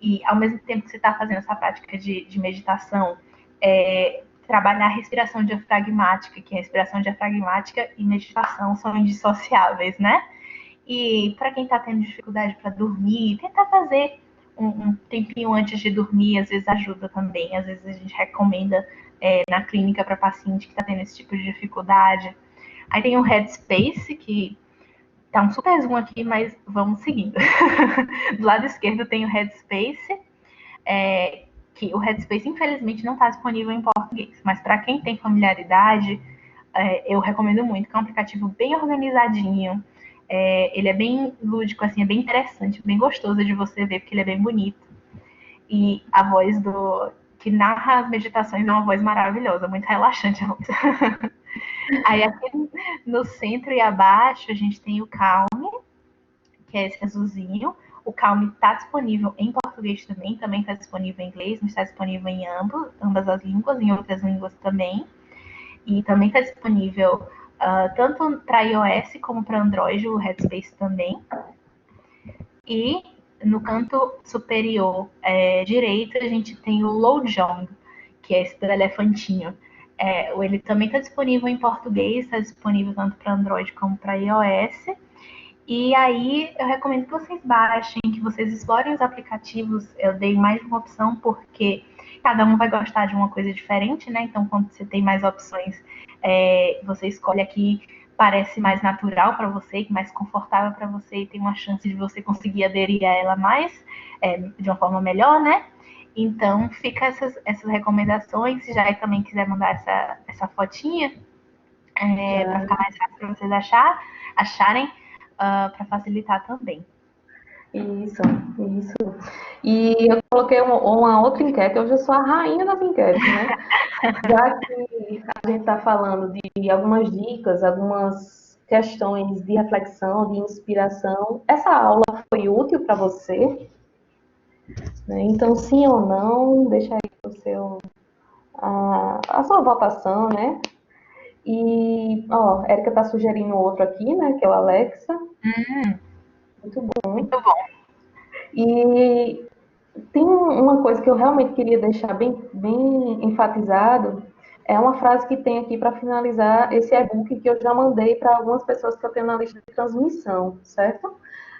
E ao mesmo tempo que você está fazendo essa prática de meditação, trabalhar a respiração diafragmática, que a respiração diafragmática e meditação são indissociáveis, né? E para quem está tendo dificuldade para dormir, tentar fazer um tempinho antes de dormir, às vezes ajuda também. Às vezes a gente recomenda na clínica para paciente que está tendo esse tipo de dificuldade. Aí tem o Headspace, que tá um super zoom aqui, mas vamos seguindo. Do lado esquerdo tem o Headspace, que o Headspace infelizmente não está disponível em português, mas para quem tem familiaridade, eu recomendo muito, que é um aplicativo bem organizadinho, ele é bem lúdico, assim, é bem interessante, bem gostoso de você ver, porque ele é bem bonito. E a voz que narra as meditações, é uma voz maravilhosa, muito relaxante. Aí aqui no centro e abaixo a gente tem o Calme, que é esse azulzinho. O Calme está disponível em português também está disponível em inglês, mas está disponível em ambas as línguas, em outras línguas também. E também está disponível tanto para iOS como para Android, o Headspace também. E no canto superior direito a gente tem o Lojong, que é esse do elefantinho. Ele também está disponível em português, está disponível tanto para Android como para iOS. E aí eu recomendo que vocês baixem, que vocês explorem os aplicativos. Eu dei mais de uma opção porque cada um vai gostar de uma coisa diferente, né? Então, quando você tem mais opções, você escolhe aqui parece mais natural para você, mais confortável para você e tem uma chance de você conseguir aderir a ela mais, de uma forma melhor, né? Então, fica essas recomendações. Se já também quiser mandar essa fotinha, para ficar mais fácil para vocês acharem, para facilitar também. Isso. E eu coloquei uma outra enquete, hoje eu sou a rainha das enquetes, né? Já que a gente está falando de algumas dicas, algumas questões de reflexão, de inspiração, essa aula foi útil para você? Né? Então, sim ou não, deixa aí a sua votação, né? E, ó, Érica está sugerindo outro aqui, né? Que é o Alexa. Muito bom. Muito bom. E tem uma coisa que eu realmente queria deixar bem enfatizado, é uma frase que tem aqui para finalizar esse e-book que eu já mandei para algumas pessoas que eu tenho na lista de transmissão, certo?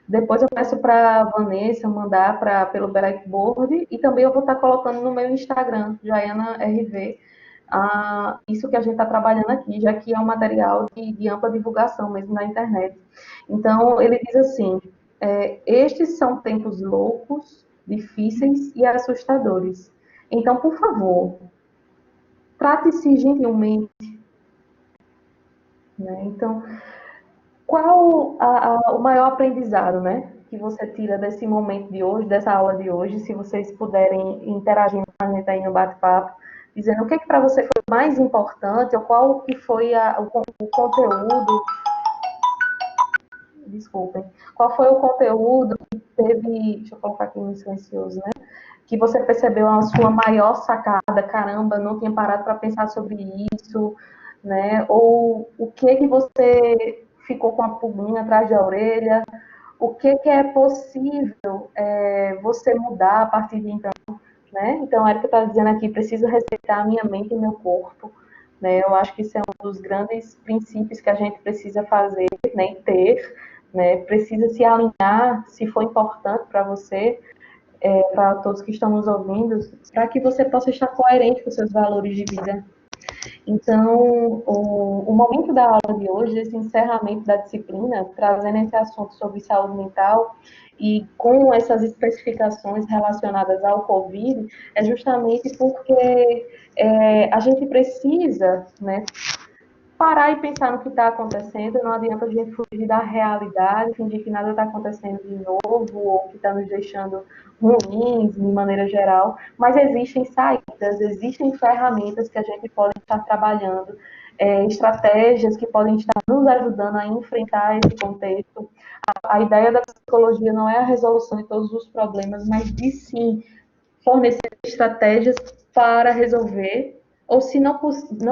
Depois eu peço para a Vanessa mandar pelo Blackboard e também eu vou estar colocando no meu Instagram, JaianaRV, isso que a gente está trabalhando aqui, já que é um material de ampla divulgação mesmo na internet. Então, ele diz assim, estes são tempos loucos, difíceis e assustadores. Então, por favor, trate-se gentilmente. Né? Então, qual o maior aprendizado, né, que você tira desse momento de hoje, dessa aula de hoje, se vocês puderem interagir com a gente aí no bate-papo, dizendo o que para você foi mais importante, ou qual que foi o conteúdo, desculpem, qual foi o conteúdo que teve, deixa eu colocar aqui no silencioso, né, que você percebeu a sua maior sacada, caramba, não tinha parado para pensar sobre isso, né, ou o que você ficou com a pulguinha atrás da orelha, o que é possível você mudar a partir de então, né? Então, a Erika está dizendo aqui, preciso respeitar a minha mente e meu corpo, né? Eu acho que isso é um dos grandes princípios que a gente precisa fazer, né? Ter, né? Precisa se alinhar, se for importante para você, para todos que estão nos ouvindo, para que você possa estar coerente com seus valores de vida. Então, o momento da aula de hoje, esse encerramento da disciplina, trazendo esse assunto sobre saúde mental e com essas especificações relacionadas ao Covid, é justamente porque a gente precisa, né, parar e pensar no que está acontecendo, não adianta a gente fugir da realidade, fingir que nada está acontecendo de novo, ou que está nos deixando ruins, de maneira geral, mas existem saídas, existem ferramentas que a gente pode estar trabalhando, estratégias que podem estar nos ajudando a enfrentar esse contexto. A ideia da psicologia não é a resolução de todos os problemas, mas de sim fornecer estratégias para resolver, ou se não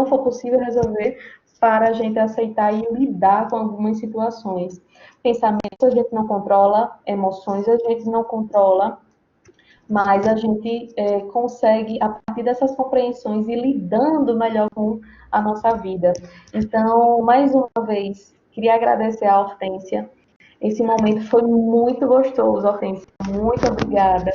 for possível resolver, para a gente aceitar e lidar com algumas situações. Pensamentos a gente não controla, emoções a gente não controla, mas a gente consegue, a partir dessas compreensões, ir lidando melhor com a nossa vida. Então, mais uma vez, queria agradecer a Hortência. Esse momento foi muito gostoso, Hortência. Muito obrigada.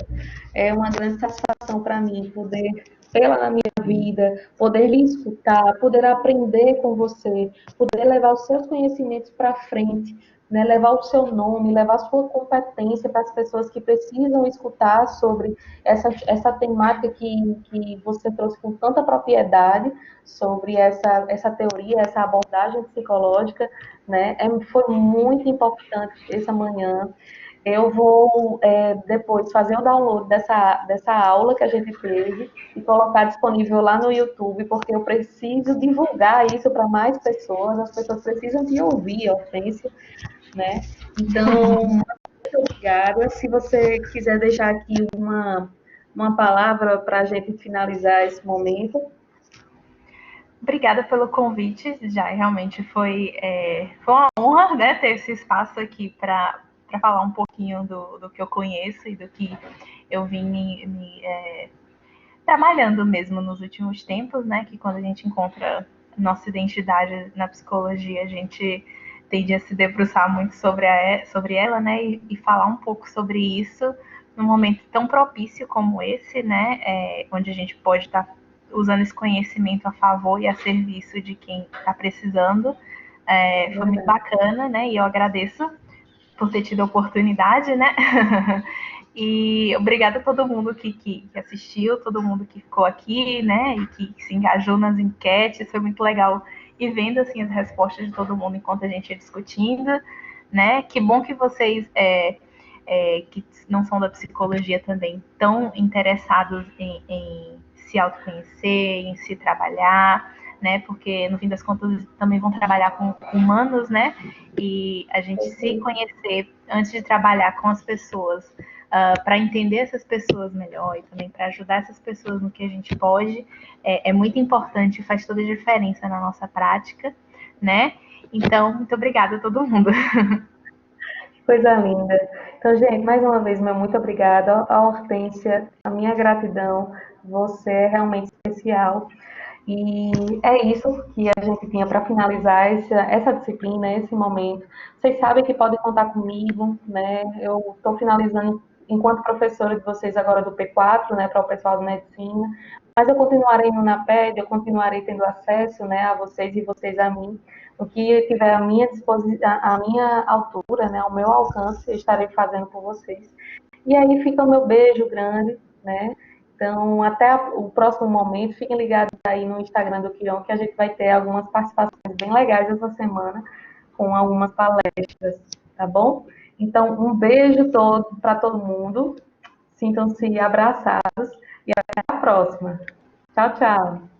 É uma grande satisfação para mim poder tê-la na minha vida, poder lhe escutar, poder aprender com você, poder levar os seus conhecimentos para frente, né? Levar o seu nome, levar a sua competência para as pessoas que precisam escutar sobre essa temática que você trouxe com tanta propriedade, sobre essa teoria, essa abordagem psicológica, né? Foi muito importante essa manhã. eu vou depois fazer o download dessa aula que a gente teve e colocar disponível lá no YouTube, porque eu preciso divulgar isso para mais pessoas, as pessoas precisam de ouvir a Hortência, né? Então, muito obrigada. Se você quiser deixar aqui uma palavra para a gente finalizar esse momento. Obrigada pelo convite, já realmente foi uma honra, né, ter esse espaço aqui para falar um pouquinho do que eu conheço e do que eu vim trabalhando mesmo nos últimos tempos, né, que quando a gente encontra nossa identidade na psicologia, a gente tende a se debruçar muito sobre ela, né, e falar um pouco sobre isso num momento tão propício como esse, né, onde a gente pode estar usando esse conhecimento a favor e a serviço de quem está precisando. Foi muito bacana, né, e eu agradeço por ter tido a oportunidade, né? E obrigada a todo mundo que assistiu, todo mundo que ficou aqui, né? E que se engajou nas enquetes. Foi muito legal e vendo assim as respostas de todo mundo enquanto a gente ia discutindo, né? Que bom que vocês que não são da psicologia também estão interessados em se autoconhecer, em se trabalhar, né? Porque no fim das contas também vão trabalhar com humanos, né? E a gente se conhecer antes de trabalhar com as pessoas, para entender essas pessoas melhor e também para ajudar essas pessoas no que a gente pode, é muito importante e faz toda a diferença na nossa prática, né? Então, muito obrigada a todo mundo. Coisa linda. Então, gente, mais uma vez, meu muito obrigada. A Hortência, a minha gratidão. Você é realmente especial. E é isso que a gente tinha para finalizar essa disciplina, esse momento. Vocês sabem que podem contar comigo, né? Eu estou finalizando enquanto professora de vocês agora do P4, né, para o pessoal de medicina, mas eu continuarei no NAPED, eu continuarei tendo acesso, né, a vocês e vocês a mim. O que tiver à minha disposição, à minha altura, né, ao meu alcance, eu estarei fazendo por vocês. E aí fica o meu beijo grande, né? Então, até o próximo momento, fiquem ligados aí no Instagram do Quirão, que a gente vai ter algumas participações bem legais essa semana, com algumas palestras, tá bom? Então, um beijo todo para todo mundo, sintam-se abraçados e até a próxima. Tchau, tchau.